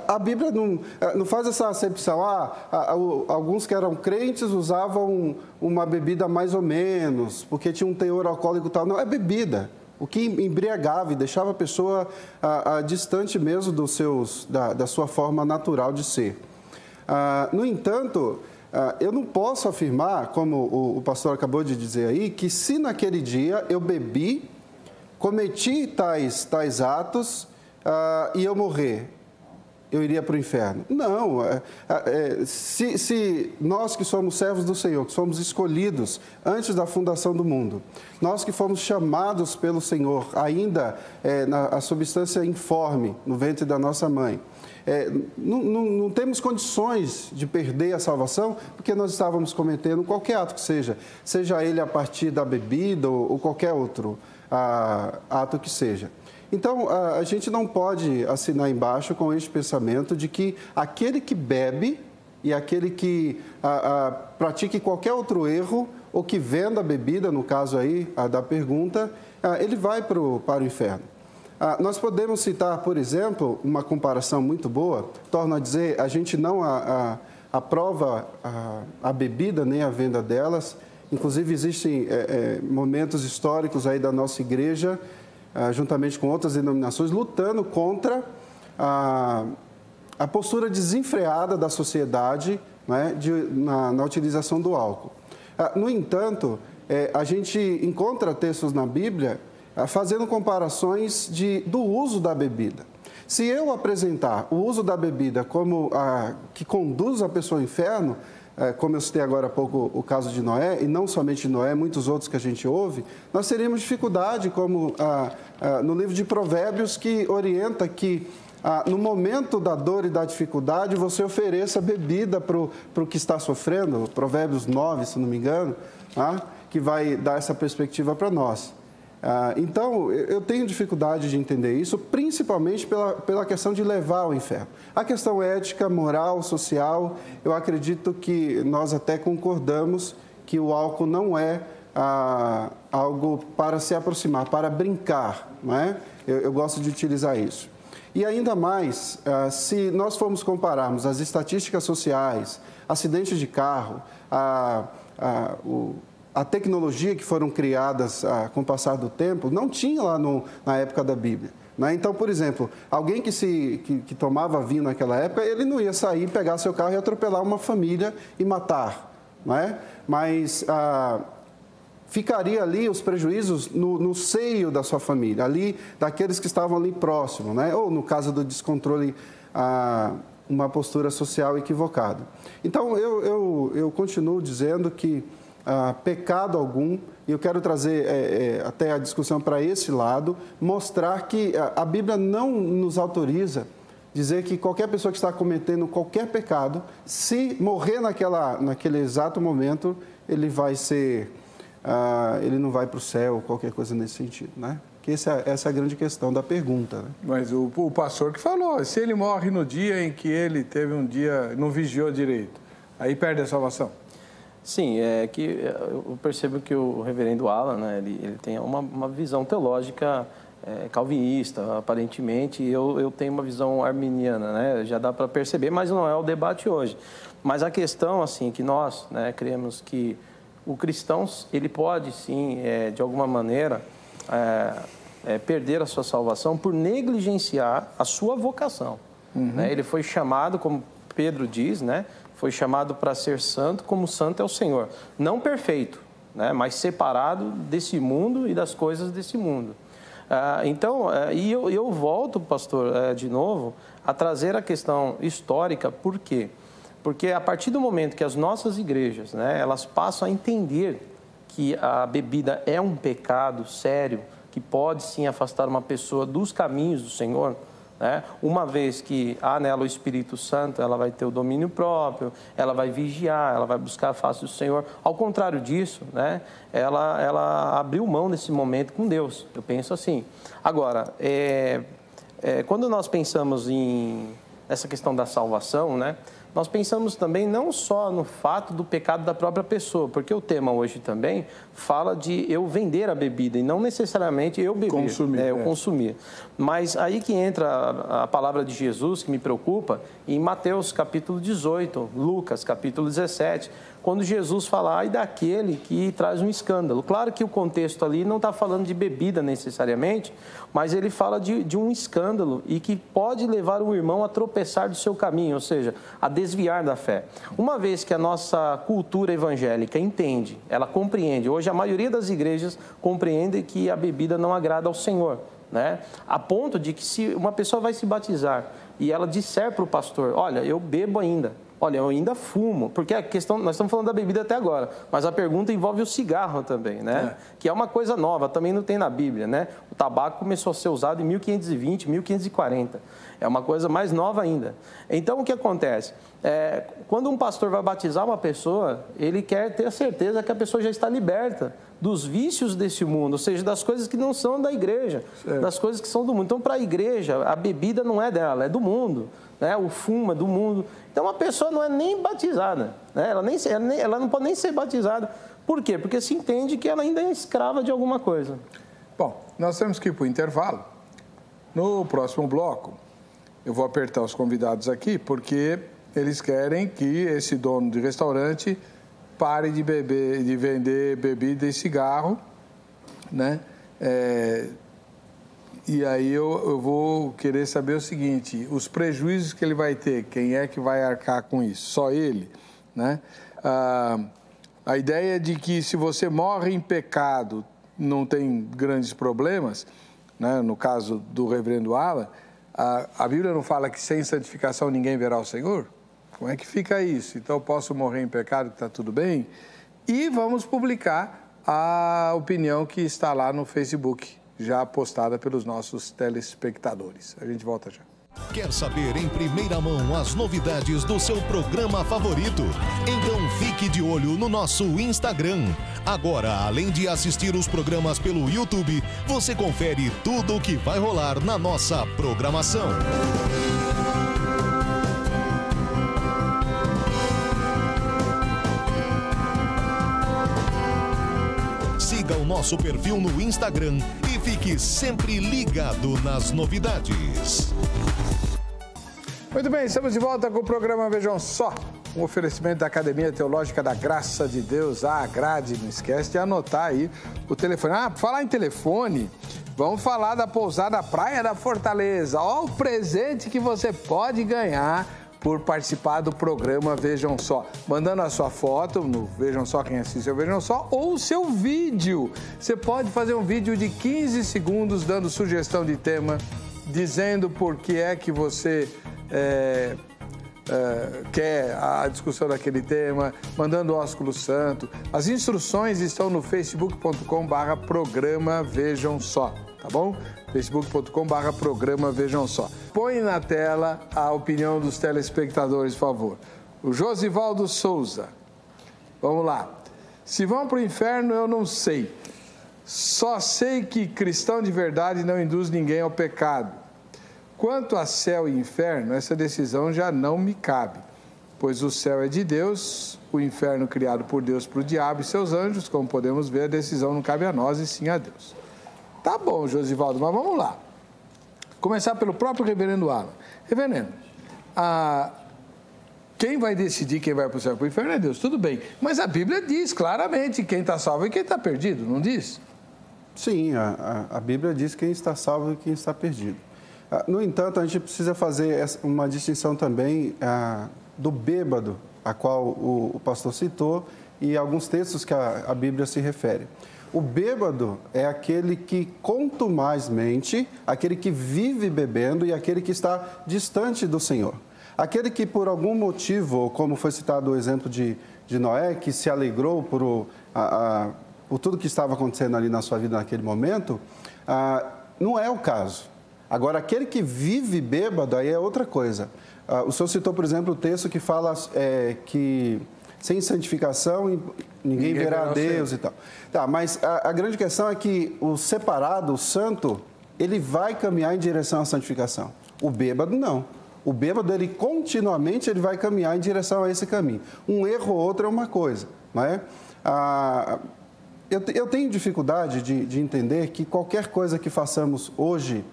C: A Bíblia não faz essa acepção. Alguns que eram crentes usavam uma bebida mais ou menos, porque tinha um teor alcoólico e tal. Não, é bebida. O que embriagava e deixava a pessoa distante mesmo da sua forma natural de ser. No entanto, eu não posso afirmar, como o pastor acabou de dizer aí, que se naquele dia eu bebi, cometi tais atos e eu morrer, eu iria para o inferno. Não, se nós que somos servos do Senhor, que somos escolhidos antes da fundação do mundo, nós que fomos chamados pelo Senhor, ainda na substância informe no ventre da nossa mãe, não temos condições de perder a salvação porque nós estávamos cometendo qualquer ato que seja ele a partir da bebida ou qualquer outro ato que seja. Então, a gente não pode assinar embaixo com este pensamento de que aquele que bebe e aquele que pratique qualquer outro erro ou que venda a bebida, no caso aí da pergunta, ele vai para o inferno. Nós podemos citar, por exemplo, uma comparação muito boa, torno a dizer, a gente não aprova a bebida nem a venda delas, inclusive existem momentos históricos aí da nossa igreja, juntamente com outras denominações, lutando contra a postura desenfreada da sociedade, né, na utilização do álcool. No entanto, a gente encontra textos na Bíblia fazendo comparações do uso da bebida. Se eu apresentar o uso da bebida como que conduz a pessoa ao inferno, como eu citei agora há pouco o caso de Noé, e não somente de Noé, muitos outros que a gente ouve, nós teríamos dificuldade, como no livro de Provérbios, que orienta que no momento da dor e da dificuldade, você ofereça bebida para o que está sofrendo, Provérbios 9, se não me engano, que vai dar essa perspectiva para nós. Então, eu tenho dificuldade de entender isso, principalmente pela questão de levar ao inferno. A questão ética, moral, social, eu acredito que nós até concordamos que o álcool não é algo para se aproximar, para brincar, não é? Eu gosto de utilizar isso. E ainda mais, se nós formos compararmos as estatísticas sociais, acidentes de carro, a tecnologia que foram criadas com o passar do tempo, não tinha lá na época da Bíblia. Né? Então, por exemplo, alguém que tomava vinho naquela época, ele não ia sair, pegar seu carro e atropelar uma família e matar. Não é? Mas ficaria ali os prejuízos no seio da sua família, ali daqueles que estavam ali próximos, né? Ou no caso do descontrole, uma postura social equivocada. Então, eu continuo dizendo que pecado algum, e eu quero trazer até a discussão para esse lado, mostrar que a Bíblia não nos autoriza dizer que qualquer pessoa que está cometendo qualquer pecado, se morrer naquele exato momento, ele vai ser, ele não vai para o céu, qualquer coisa nesse sentido, né? Que essa é a grande questão da pergunta, né?
A: Mas o pastor que falou, se ele morre no dia em que ele teve um dia, não vigiou direito, aí perde a salvação.
B: Sim, é que eu percebo que o reverendo Alan, né, ele tem uma visão teológica calvinista, aparentemente. Eu tenho uma visão arminiana, né? Já dá para perceber, mas não é o debate hoje. Mas a questão, assim, que nós, né, cremos que o cristão, ele pode, sim, de alguma maneira, perder a sua salvação por negligenciar a sua vocação. Né? Ele foi chamado, como Pedro diz, né? Foi chamado para ser santo, como santo é o Senhor. Não perfeito, né? Mas separado desse mundo e das coisas desse mundo. Então, eu volto, pastor, de novo, a trazer a questão histórica. Por quê? Porque a partir do momento que as nossas igrejas, né, elas passam a entender que a bebida é um pecado sério, que pode sim afastar uma pessoa dos caminhos do Senhor, né? Uma vez que há nela o Espírito Santo, ela vai ter o domínio próprio, ela vai vigiar, ela vai buscar a face do Senhor. Ao contrário disso, né, ela abriu mão nesse momento com Deus. Eu penso assim. Agora, quando nós pensamos nessa questão da salvação, né, nós pensamos também não só no fato do pecado da própria pessoa, porque o tema hoje também fala de eu vender a bebida e não necessariamente eu beber, consumir. Mas aí que entra a palavra de Jesus, que me preocupa, em Mateus capítulo 18, Lucas capítulo 17, quando Jesus fala, ai daquele que traz um escândalo. Claro que o contexto ali não está falando de bebida necessariamente, mas ele fala de um escândalo e que pode levar o irmão a tropeçar do seu caminho, ou seja, a desviar da fé. Uma vez que a nossa cultura evangélica entende, ela compreende, hoje a maioria das igrejas compreende que a bebida não agrada ao Senhor, né? A ponto de que se uma pessoa vai se batizar e ela disser para o pastor, olha, eu bebo ainda, olha, eu ainda fumo, porque a questão, nós estamos falando da bebida até agora, mas a pergunta envolve o cigarro também, né? Que é uma coisa nova, também não tem na Bíblia, né? O tabaco começou a ser usado em 1520, 1540. É uma coisa mais nova ainda. Então, o que acontece? Quando um pastor vai batizar uma pessoa, ele quer ter a certeza que a pessoa já está liberta dos vícios desse mundo, ou seja, das coisas que não são da igreja, das coisas que são do mundo. Então, para a igreja, a bebida não é dela, é do mundo, né? O fumo é do mundo. Então, a pessoa não é nem batizada, né? Ela não pode nem ser batizada. Por quê? Porque se entende que ela ainda é escrava de alguma coisa.
A: Bom, nós temos que ir para o intervalo. No próximo bloco, eu vou apertar os convidados aqui, porque eles querem que esse dono de restaurante pare de vender bebida e cigarro, né? E aí eu vou querer saber o seguinte, os prejuízos que ele vai ter, quem é que vai arcar com isso? Só ele, né? A ideia de que se você morre em pecado, não tem grandes problemas, né? No caso do reverendo Alan, a Bíblia não fala que sem santificação ninguém verá o Senhor? Como é que fica isso? Então eu posso morrer em pecado, está tudo bem? E vamos publicar a opinião que está lá no Facebook, já postada pelos nossos telespectadores. A gente volta já.
E: Quer saber em primeira mão as novidades do seu programa favorito? Então fique de olho no nosso Instagram. Agora, além de assistir os programas pelo YouTube, você confere tudo o que vai rolar na nossa programação. Siga o nosso perfil no Instagram e fique sempre ligado nas novidades.
A: Muito bem, estamos de volta com o programa Vejam Só, um oferecimento da Academia Teológica da Graça de Deus, a Grade. Não esquece de anotar aí o telefone. Por falar em telefone, vamos falar da pousada Praia da Fortaleza. Ó, o presente que você pode ganhar por participar do programa Vejam Só, mandando a sua foto no Vejam Só, quem assiste o Vejam Só, ou o seu vídeo. Você pode fazer um vídeo de 15 segundos dando sugestão de tema, dizendo por que é que você quer a discussão daquele tema, mandando o ósculo santo. As instruções estão no facebook.com/programa Vejam Só. tá bom? facebook.com/programa Vejam Só. Põe na tela a opinião dos telespectadores, por favor. O Josivaldo Souza. Vamos lá. Se vão para o inferno, eu não sei. Só sei que cristão de verdade não induz ninguém ao pecado. Quanto a céu e inferno, essa decisão já não me cabe, pois o céu é de Deus, o inferno criado por Deus para o diabo e seus anjos. Como podemos ver, a decisão não cabe a nós e sim a Deus. Tá bom, Josivaldo, mas vamos lá. Começar pelo próprio reverendo Alan. Reverendo, quem vai decidir quem vai para o céu e para o inferno é Deus, tudo bem. Mas a Bíblia diz claramente quem está salvo e quem está perdido, não diz?
C: Sim, a Bíblia diz quem está salvo e quem está perdido. No entanto, a gente precisa fazer uma distinção também do bêbado, a qual o pastor citou, e alguns textos que a Bíblia se refere. O bêbado é aquele que contumazmente, aquele que vive bebendo e aquele que está distante do Senhor. Aquele que por algum motivo, como foi citado o exemplo de Noé, que se alegrou por tudo que estava acontecendo ali na sua vida naquele momento, não é o caso. Agora, aquele que vive bêbado, aí é outra coisa. O senhor citou, por exemplo, o texto que fala que sem santificação ninguém verá a Deus e tal. Tá, mas a grande questão é que o separado, o santo, ele vai caminhar em direção à santificação. O bêbado, não. O bêbado, ele continuamente vai caminhar em direção a esse caminho. Um erro ou outro é uma coisa, não é? Eu tenho dificuldade de entender que qualquer coisa que façamos hoje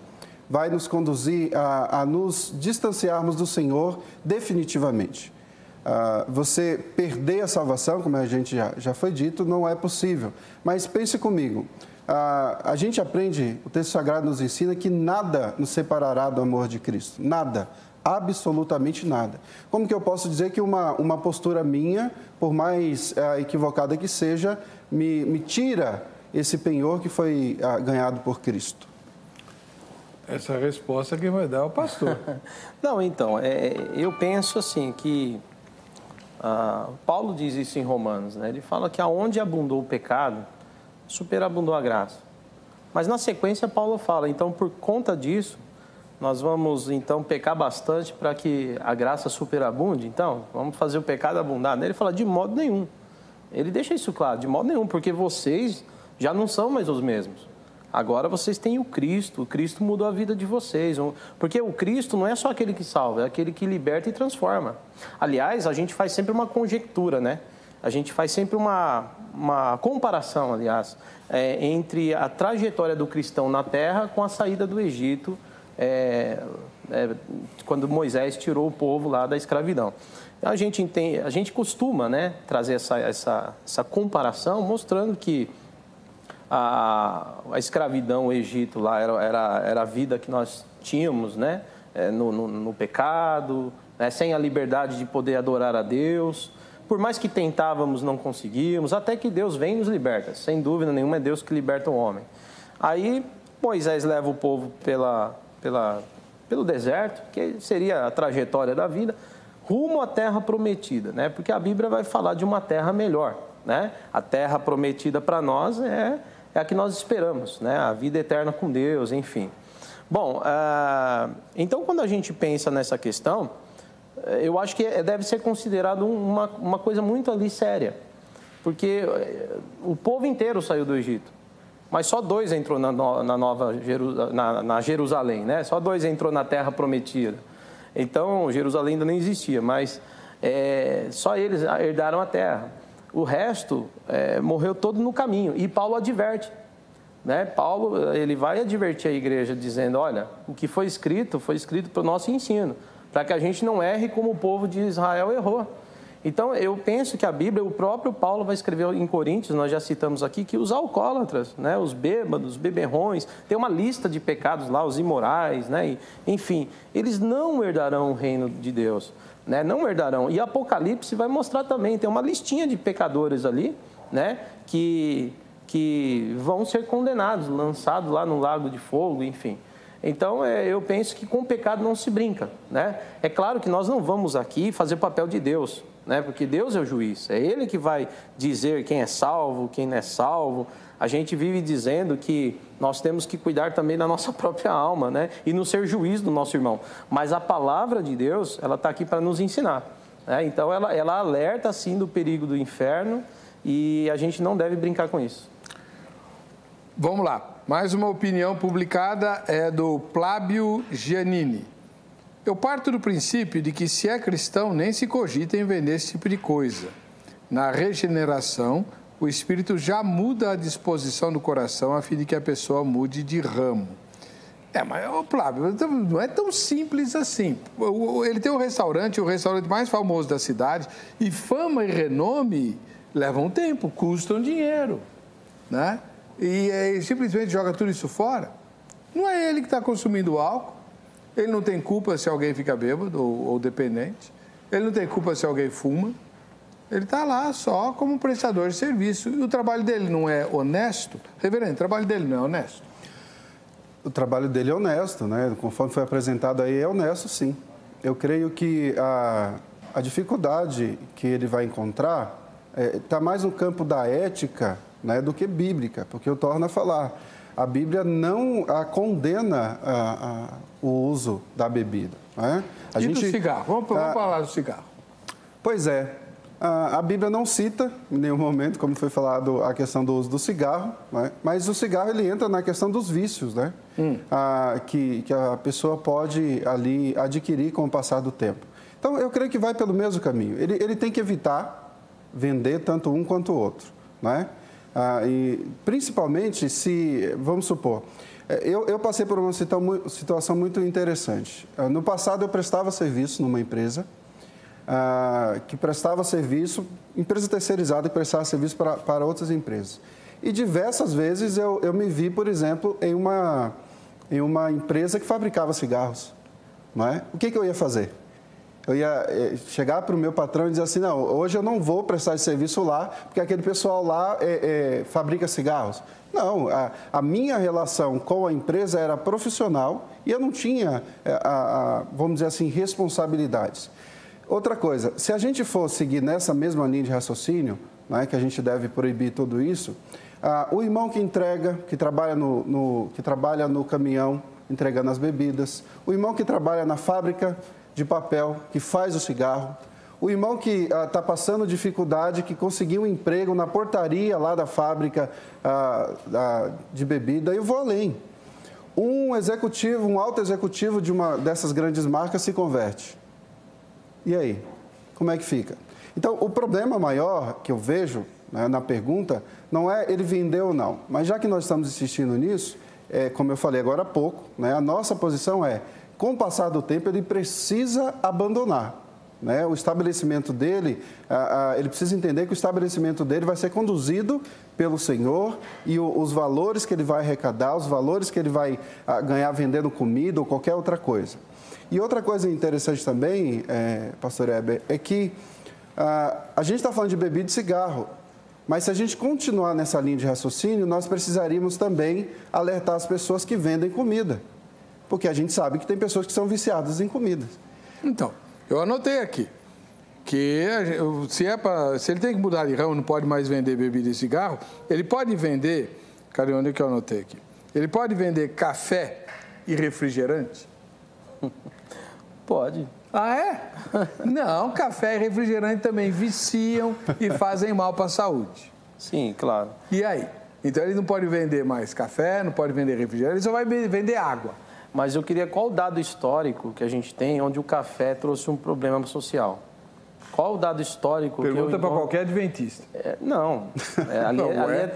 C: vai nos conduzir a nos distanciarmos do Senhor definitivamente. Você perder a salvação, como a gente já foi dito, não é possível. Mas pense comigo, a gente aprende, o texto sagrado nos ensina que nada nos separará do amor de Cristo, nada, absolutamente nada. Como que eu posso dizer que uma postura minha, por mais equivocada que seja, me tira esse penhor que foi ganhado por Cristo?
A: Essa resposta quem vai dar é o pastor.
B: Não, então, eu penso assim que Paulo diz isso em Romanos, né? Ele fala que aonde abundou o pecado, superabundou a graça. Mas na sequência Paulo fala, então por conta disso, nós vamos então pecar bastante para que a graça superabunde, então vamos fazer o pecado abundar. Ele fala de modo nenhum. Ele deixa isso claro, de modo nenhum, porque vocês já não são mais os mesmos. Agora vocês têm o Cristo mudou a vida de vocês, porque o Cristo não é só aquele que salva, é aquele que liberta e transforma. Aliás, a gente faz sempre uma conjectura, né? A gente faz sempre uma comparação, aliás, entre a trajetória do cristão na terra com a saída do Egito, quando Moisés tirou o povo lá da escravidão. A gente costuma, né, trazer essa comparação, mostrando que a escravidão, o Egito lá era a vida que nós tínhamos, né? No pecado, né? Sem a liberdade de poder adorar a Deus. Por mais que tentávamos, não conseguíamos, até que Deus vem e nos liberta. Sem dúvida nenhuma, é Deus que liberta o homem. Aí Moisés leva o povo pelo deserto, que seria a trajetória da vida, rumo à terra prometida, né? Porque a Bíblia vai falar de uma terra melhor, né? A terra prometida para nós é a que nós esperamos, né? A vida eterna com Deus, enfim. Bom, então quando a gente pensa nessa questão, eu acho que deve ser considerado uma coisa muito ali séria, porque o povo inteiro saiu do Egito, mas só 2 entrou na Jerusalém, né? Só 2 entrou na terra prometida. Então, Jerusalém ainda nem existia, mas só eles herdaram a terra. O resto morreu todo no caminho. E Paulo adverte, né? Paulo, ele vai advertir a igreja dizendo, olha, o que foi escrito para o nosso ensino, para que a gente não erre como o povo de Israel errou. Então, eu penso que a Bíblia, o próprio Paulo vai escrever em Coríntios, nós já citamos aqui, que os alcoólatras, né, os bêbados, os beberrões, tem uma lista de pecados lá, os imorais, né, enfim, eles não herdarão o reino de Deus, né, não herdarão. E Apocalipse vai mostrar também, tem uma listinha de pecadores ali, né, que vão ser condenados, lançados lá no lago de fogo, enfim. Então, eu penso que com o pecado não se brinca, né? É claro que nós não vamos aqui fazer o papel de Deus, né? Porque Deus é o juiz, é Ele que vai dizer quem é salvo, quem não é salvo. A gente vive dizendo que nós temos que cuidar também da nossa própria alma, né? E não ser juiz do nosso irmão. Mas a palavra de Deus, ela está aqui para nos ensinar, né? Então, ela alerta, sim, do perigo do inferno e a gente não deve brincar com isso.
A: Vamos lá. Mais uma opinião publicada é do Plábio Giannini. Eu parto do princípio de que se é cristão, nem se cogita em vender esse tipo de coisa. Na regeneração, o Espírito já muda a disposição do coração a fim de que a pessoa mude de ramo. Mas, Flávio, não é tão simples assim. Ele tem um restaurante, o restaurante mais famoso da cidade, e fama e renome levam tempo, custam dinheiro, né? E ele simplesmente joga tudo isso fora. Não é ele que está consumindo álcool, ele não tem culpa se alguém fica bêbado ou dependente, ele não tem culpa se alguém fuma. Ele está lá só como prestador de serviço. E o trabalho dele não é honesto? Reverendo, o trabalho dele não é honesto?
C: O trabalho dele é honesto, né? Conforme foi apresentado aí, é honesto, sim. Eu creio que a dificuldade que ele vai encontrar está mais no campo da ética, né, do que bíblica, porque eu torno a falar. A Bíblia não condena o uso da bebida. Né?
A: Do cigarro? Vamos falar do cigarro.
C: Pois é. A Bíblia não cita, em nenhum momento, como foi falado, a questão do uso do cigarro, né? Mas o cigarro ele entra na questão dos vícios, né? Que a pessoa pode ali adquirir com o passar do tempo. Então, eu creio que vai pelo mesmo caminho. Ele tem que evitar vender tanto um quanto o outro, né? E principalmente se, vamos supor, eu passei por uma situação muito interessante. No passado, eu prestava serviço numa empresa, que prestava serviço, empresa terceirizada que prestava serviço para outras empresas. E diversas vezes eu me vi, por exemplo, em uma empresa que fabricava cigarros. Não é? O que eu ia fazer? Eu ia chegar para o meu patrão e dizer assim, não, hoje eu não vou prestar esse serviço lá, porque aquele pessoal lá fabrica cigarros. Não, a minha relação com a empresa era profissional e eu não tinha, vamos dizer assim, responsabilidades. Outra coisa, se a gente for seguir nessa mesma linha de raciocínio, né, que a gente deve proibir tudo isso, o irmão que entrega, que trabalha no caminhão entregando as bebidas, o irmão que trabalha na fábrica de papel, que faz o cigarro, o irmão que está passando dificuldade, que conseguiu um emprego na portaria lá da fábrica de bebida, eu vou além. Um executivo, um alto executivo de uma dessas grandes marcas se converte. E aí, como é que fica? Então, o problema maior que eu vejo, né, na pergunta não é ele vender ou não. Mas já que nós estamos insistindo nisso, como eu falei agora há pouco, né, a nossa posição com o passar do tempo, ele precisa abandonar. Né, o estabelecimento dele, ele precisa entender que o estabelecimento dele vai ser conduzido pelo Senhor e os valores que ele vai arrecadar, os valores que ele vai ganhar vendendo comida ou qualquer outra coisa. E outra coisa interessante também, pastor Heber, é que a gente está falando de bebida e de cigarro, mas se a gente continuar nessa linha de raciocínio, nós precisaríamos também alertar as pessoas que vendem comida, porque a gente sabe que tem pessoas que são viciadas em comidas.
A: Então, eu anotei aqui que se ele tem que mudar de ramo, não pode mais vender bebida e cigarro, ele pode vender, cadê onde que eu anotei aqui? Ele pode vender café e refrigerante?
B: Pode.
A: Ah, é? Não, café e refrigerante também viciam e fazem mal para a saúde.
B: Sim, claro.
A: E aí? Então ele não pode vender mais café, não pode vender refrigerante, ele só vai vender água.
B: Mas eu queria qual o dado histórico que a gente tem onde o café trouxe um problema social? Qual o dado histórico?
A: Pergunta para qualquer adventista.
B: Não.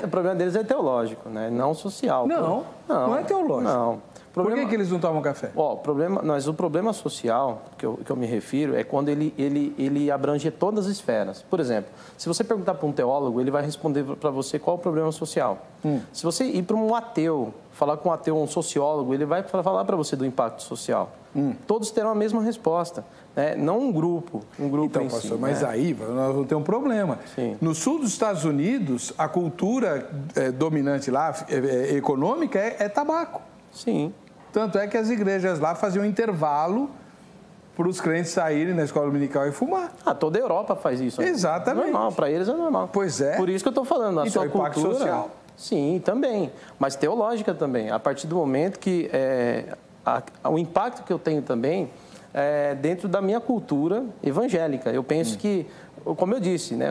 B: O problema deles é teológico, né? Não social.
A: Não é teológico.
B: Não.
A: Por que eles não tomam café?
B: O problema social que eu me refiro é quando ele abrange todas as esferas. Por exemplo, se você perguntar para um teólogo, ele vai responder para você qual é o problema social. Se você ir para um ateu, falar com um ateu, um sociólogo, ele vai falar para você do impacto social. Todos terão a mesma resposta, né? Não um grupo
A: então, pastor, mas aí nós vamos ter um problema.
B: Sim.
A: No sul dos Estados Unidos, a cultura dominante lá, econômica, é tabaco.
B: Sim.
A: Tanto é que as igrejas lá faziam intervalo para os crentes saírem na escola dominical e fumar.
B: Toda a Europa faz isso.
A: Exatamente.
B: É normal, para eles é normal.
A: Pois é.
B: Por isso que eu estou falando, a sua
A: impacto
B: cultura...
A: social.
B: Sim, também. Mas teológica também. A partir do momento que o impacto que eu tenho também é dentro da minha cultura evangélica. Eu penso que, como eu disse, né,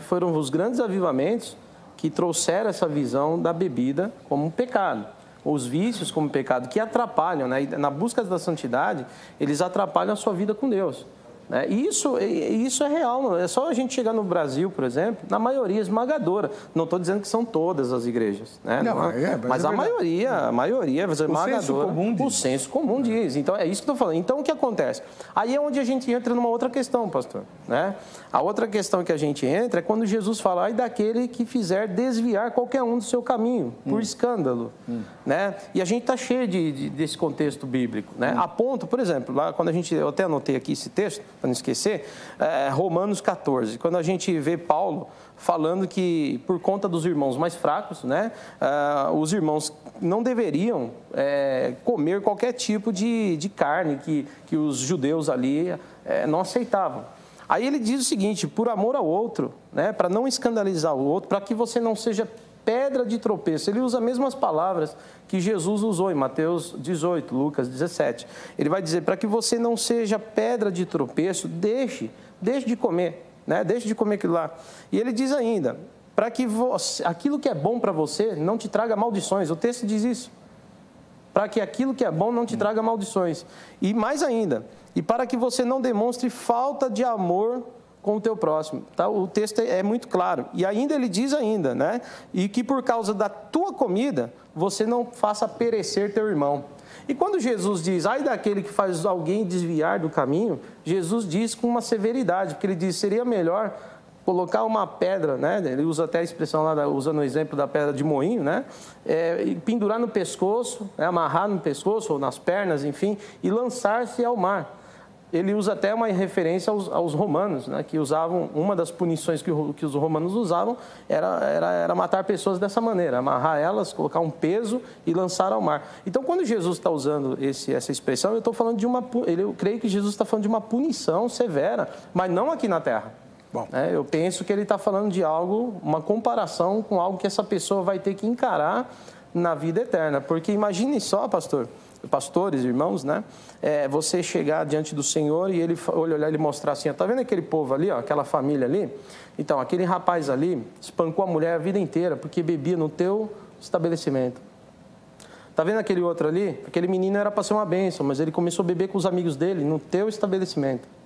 B: foram os grandes avivamentos que trouxeram essa visão da bebida como um pecado. Os vícios como pecado, que atrapalham, né? Na busca da santidade, eles atrapalham a sua vida com Deus. Né? E isso é real. É só a gente chegar no Brasil, por exemplo, na maioria esmagadora. Não estou dizendo que são todas as igrejas, né? Mas a maioria esmagadora, o senso comum diz. Então, é isso que eu estou falando. Então, o que acontece? Aí é onde a gente entra numa outra questão, pastor. Né? A outra questão que a gente entra é quando Jesus fala, ai daquele que fizer desviar qualquer um do seu caminho, por escândalo. Né? E a gente está cheio desse contexto bíblico. Né? A ponto, por exemplo, lá quando eu até anotei aqui esse texto, para não esquecer, Romanos 14, quando a gente vê Paulo falando que por conta dos irmãos mais fracos, né, os irmãos não deveriam comer qualquer tipo de carne que os judeus ali não aceitavam. Aí ele diz o seguinte, por amor ao outro, né, para não escandalizar o outro, para que você não seja pedra de tropeço. Ele usa as mesmas palavras que Jesus usou em Mateus 18, Lucas 17. Ele vai dizer, para que você não seja pedra de tropeço, deixe de comer, né? Deixe de comer aquilo lá. E ele diz ainda, para que aquilo que é bom para você não te traga maldições. O texto diz isso. Para que aquilo que é bom não te traga maldições. E mais ainda, e para que você não demonstre falta de amor com o teu próximo. Tá? O texto é muito claro. E ainda ele diz ainda, né? E que por causa da tua comida, você não faça perecer teu irmão. E quando Jesus diz, ai daquele que faz alguém desviar do caminho, Jesus diz com uma severidade, porque ele diz, seria melhor colocar uma pedra, né? Ele usa até a expressão lá, usando o exemplo da pedra de moinho, né? E pendurar no pescoço, né? Amarrar no pescoço ou nas pernas, enfim, e lançar-se ao mar. Ele usa até uma referência aos romanos, né, que usavam, uma das punições que os romanos usavam era matar pessoas dessa maneira, amarrar elas, colocar um peso e lançar ao mar. Então, quando Jesus está usando essa expressão, eu estou falando eu creio que Jesus está falando de uma punição severa, mas não aqui na terra. Bom. Eu penso que ele está falando de algo, uma comparação com algo que essa pessoa vai ter que encarar na vida eterna. Porque imagine só, pastores, irmãos, né? Você chegar diante do Senhor e ele olhar e mostrar assim, tá vendo aquele povo ali, ó, aquela família ali? Então, aquele rapaz ali espancou a mulher a vida inteira porque bebia no teu estabelecimento. Tá vendo aquele outro ali? Aquele menino era para ser uma bênção, mas ele começou a beber com os amigos dele no teu estabelecimento.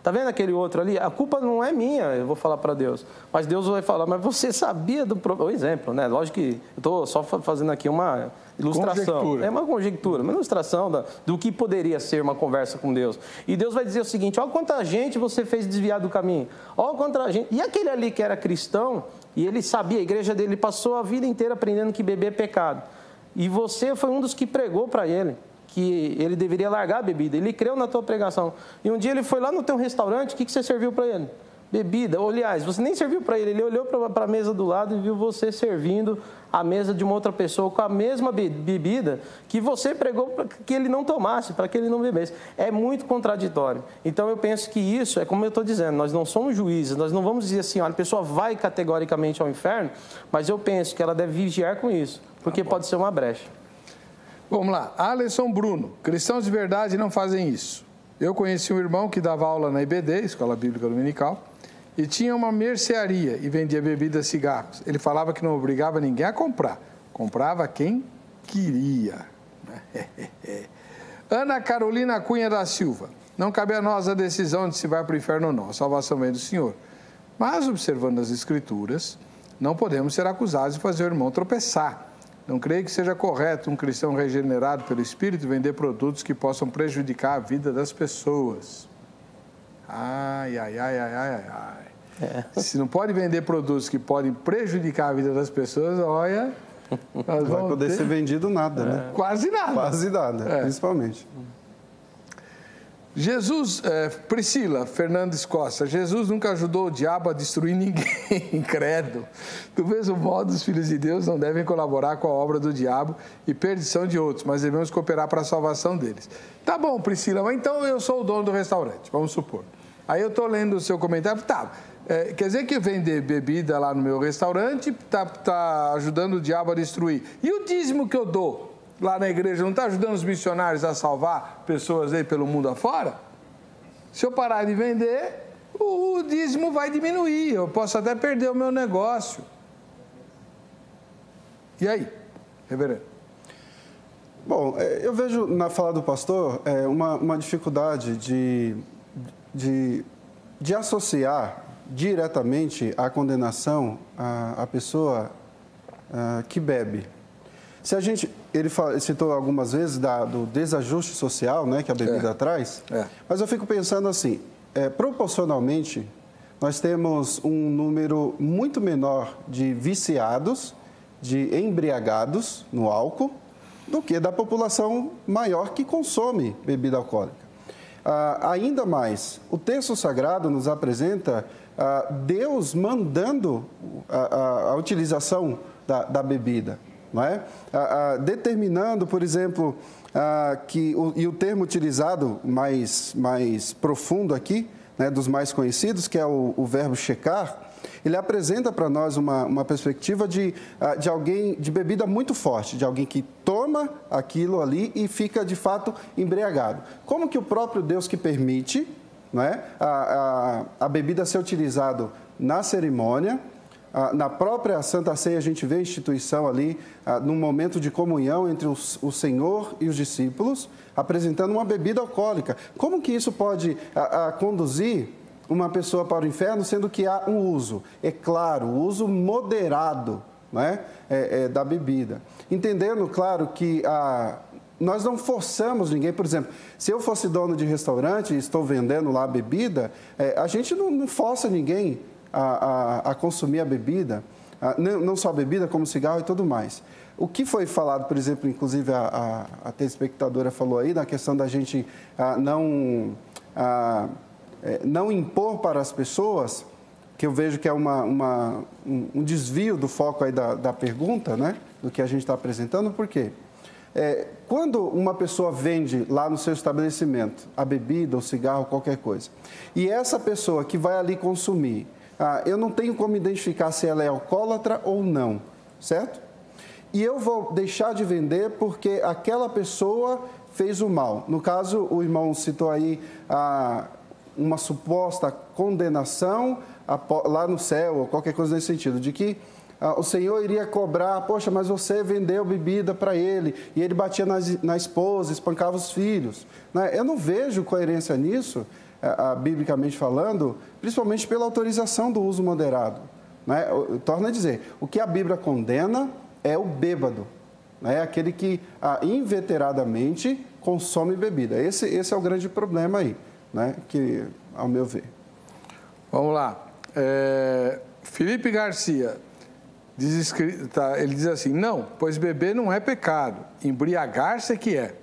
B: Tá vendo aquele outro ali? A culpa não é minha, eu vou falar para Deus. Mas Deus vai falar, mas você sabia do problema? O exemplo, né? Lógico que eu estou só fazendo aqui uma ilustração.
A: Conjectura.
B: É uma conjectura, uma ilustração do que poderia ser uma conversa com Deus. E Deus vai dizer o seguinte, olha quanta gente você fez desviar do caminho. Olha quanta gente... E aquele ali que era cristão, e ele sabia, a igreja dele passou a vida inteira aprendendo que beber é pecado. E você foi um dos que pregou para ele que ele deveria largar a bebida. Ele creu na tua pregação. E um dia ele foi lá no teu restaurante, o que você serviu para ele? Bebida. Aliás, você nem serviu para ele. Ele olhou para a mesa do lado e viu você servindo a mesa de uma outra pessoa com a mesma bebida que você pregou para que ele não tomasse, para que ele não bebesse. É muito contraditório. Então, eu penso que isso é como eu estou dizendo, nós não somos juízes, nós não vamos dizer assim, olha, a pessoa vai categoricamente ao inferno, mas eu penso que ela deve vigiar com isso, porque pode ser uma brecha.
A: Vamos lá, Alisson Bruno, cristãos de verdade não fazem isso. Eu conheci um irmão que dava aula na IBD, Escola Bíblica Dominical, e tinha uma mercearia e vendia bebidas e cigarros. Ele falava que não obrigava ninguém a comprar, comprava quem queria. Ana Carolina Cunha da Silva, não cabe a nós a decisão de se vai para o inferno ou não, a salvação vem do Senhor. Mas, observando as Escrituras, não podemos ser acusados de fazer o irmão tropeçar. Não creio que seja correto um cristão regenerado pelo Espírito vender produtos que possam prejudicar a vida das pessoas. Ai. Se não pode vender produtos que podem prejudicar a vida das pessoas, olha...
C: Não vai poder ser vendido nada, né?
A: Quase nada.
C: Quase nada, principalmente.
A: Priscila Fernandes Costa, Jesus nunca ajudou o diabo a destruir ninguém, credo. Do mesmo modo, os filhos de Deus não devem colaborar com a obra do diabo e perdição de outros, mas devemos cooperar para a salvação deles. Tá bom, Priscila, mas então eu sou o dono do restaurante, vamos supor. Aí eu estou lendo o seu comentário, quer dizer que vender bebida lá no meu restaurante tá ajudando o diabo a destruir. E o dízimo que eu dou lá na igreja não está ajudando os missionários a salvar pessoas aí pelo mundo afora? Se eu parar de vender, o dízimo vai diminuir, eu posso até perder o meu negócio. E aí, reverendo?
C: Bom, eu vejo na fala do pastor uma dificuldade de associar diretamente a condenação à pessoa que bebe. Ele citou algumas vezes do desajuste social, né, que a bebida traz, mas eu fico pensando assim, proporcionalmente, nós temos um número muito menor de viciados, de embriagados no álcool, do que da população maior que consome bebida alcoólica. Ainda mais, o texto sagrado nos apresenta Deus mandando a utilização da bebida, não é? Determinando, por exemplo, e o termo utilizado mais profundo aqui, né, dos mais conhecidos, que é o verbo checar, ele apresenta para nós uma perspectiva de alguém, de bebida muito forte, de alguém que toma aquilo ali e fica, de fato, embriagado. Como que o próprio Deus que permite, não é, a bebida ser utilizada na cerimônia, na própria Santa Ceia a gente vê a instituição ali, num momento de comunhão entre o Senhor e os discípulos, apresentando uma bebida alcoólica. Como que isso pode conduzir uma pessoa para o inferno, sendo que há um uso, é claro, o uso moderado, né, da bebida. Entendendo, claro, que nós não forçamos ninguém. Por exemplo, se eu fosse dono de restaurante e estou vendendo lá a bebida, a gente não força ninguém a consumir a bebida, não só a bebida, como cigarro e tudo mais. O que foi falado, por exemplo, inclusive a telespectadora falou aí, na questão da gente não impor para as pessoas, que eu vejo que é um desvio do foco aí da pergunta, né, do que a gente está apresentando. Por quê? Quando uma pessoa vende lá no seu estabelecimento a bebida, o cigarro, qualquer coisa, e essa pessoa que vai ali consumir, eu não tenho como identificar se ela é alcoólatra ou não, certo? E eu vou deixar de vender porque aquela pessoa fez o mal. No caso, o irmão citou aí uma suposta condenação lá no céu, ou qualquer coisa nesse sentido, de que o Senhor iria cobrar, poxa, mas você vendeu bebida para ele, e ele batia na esposa, espancava os filhos. Né? Eu não vejo coerência nisso, biblicamente falando, principalmente pela autorização do uso moderado. Né? Torno a dizer, o que a Bíblia condena é o bêbado, né? Aquele que inveteradamente consome bebida. Esse é o grande problema aí, né? Que, ao meu ver.
A: Vamos lá. Felipe Garcia, ele diz assim, não, pois beber não é pecado, embriagar-se é que é.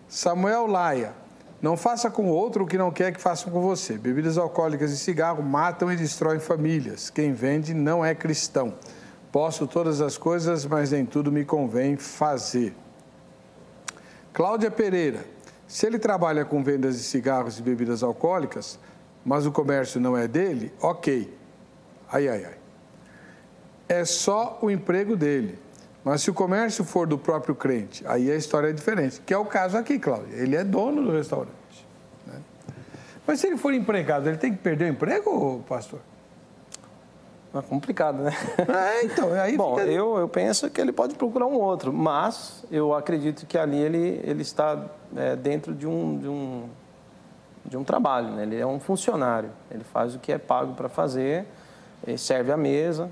A: Samuel Laia, não faça com o outro o que não quer que façam com você. Bebidas alcoólicas e cigarro matam e destroem famílias. Quem vende não é cristão. Posso todas as coisas, mas nem tudo me convém fazer. Cláudia Pereira, se ele trabalha com vendas de cigarros e bebidas alcoólicas, mas o comércio não é dele, ok. É só o emprego dele. Mas se o comércio for do próprio crente, aí a história é diferente. Que é o caso aqui, Cláudia. Ele é dono do restaurante. Né? Mas se ele for empregado, ele tem que perder o emprego, pastor?
B: É complicado, né?
A: Então, aí
B: bom,
A: fica...
B: eu penso que ele pode procurar um outro, mas eu acredito que ali ele está dentro de um trabalho, né? Ele é um funcionário, ele faz o que é pago para fazer, serve a mesa.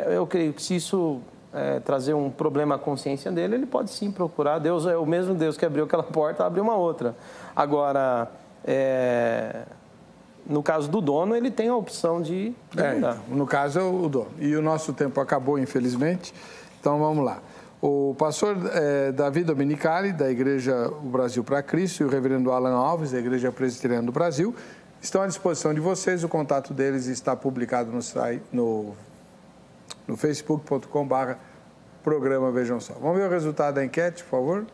B: Eu creio que se isso trazer um problema à consciência dele, ele pode sim procurar. Deus é o mesmo Deus que abriu aquela porta, abre uma outra. Agora, no caso do dono, ele tem a opção de mudar.
A: No caso é o dono. E o nosso tempo acabou, infelizmente. Então, vamos lá. O pastor Davi Domenicali, da Igreja O Brasil para Cristo, e o reverendo Alan Alves, da Igreja Presbiteriana do Brasil, estão à disposição de vocês. O contato deles está publicado no site, no facebook.com/programa Vejam Só. Vamos ver o resultado da enquete, por favor?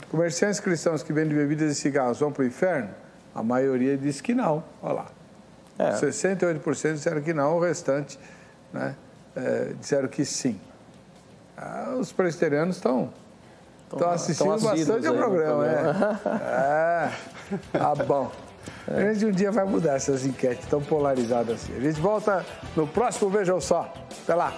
A: Comerciantes cristãos que vendem bebidas e cigarros vão para o inferno? A maioria diz que não. Olha lá. 68% disseram que não, o restante, né, disseram que sim. Os presbiterianos estão assistindo bastante ao programa. Tá bom. A gente um dia vai mudar essas enquetes tão polarizadas assim. A gente volta no próximo Vejam Só. Até lá.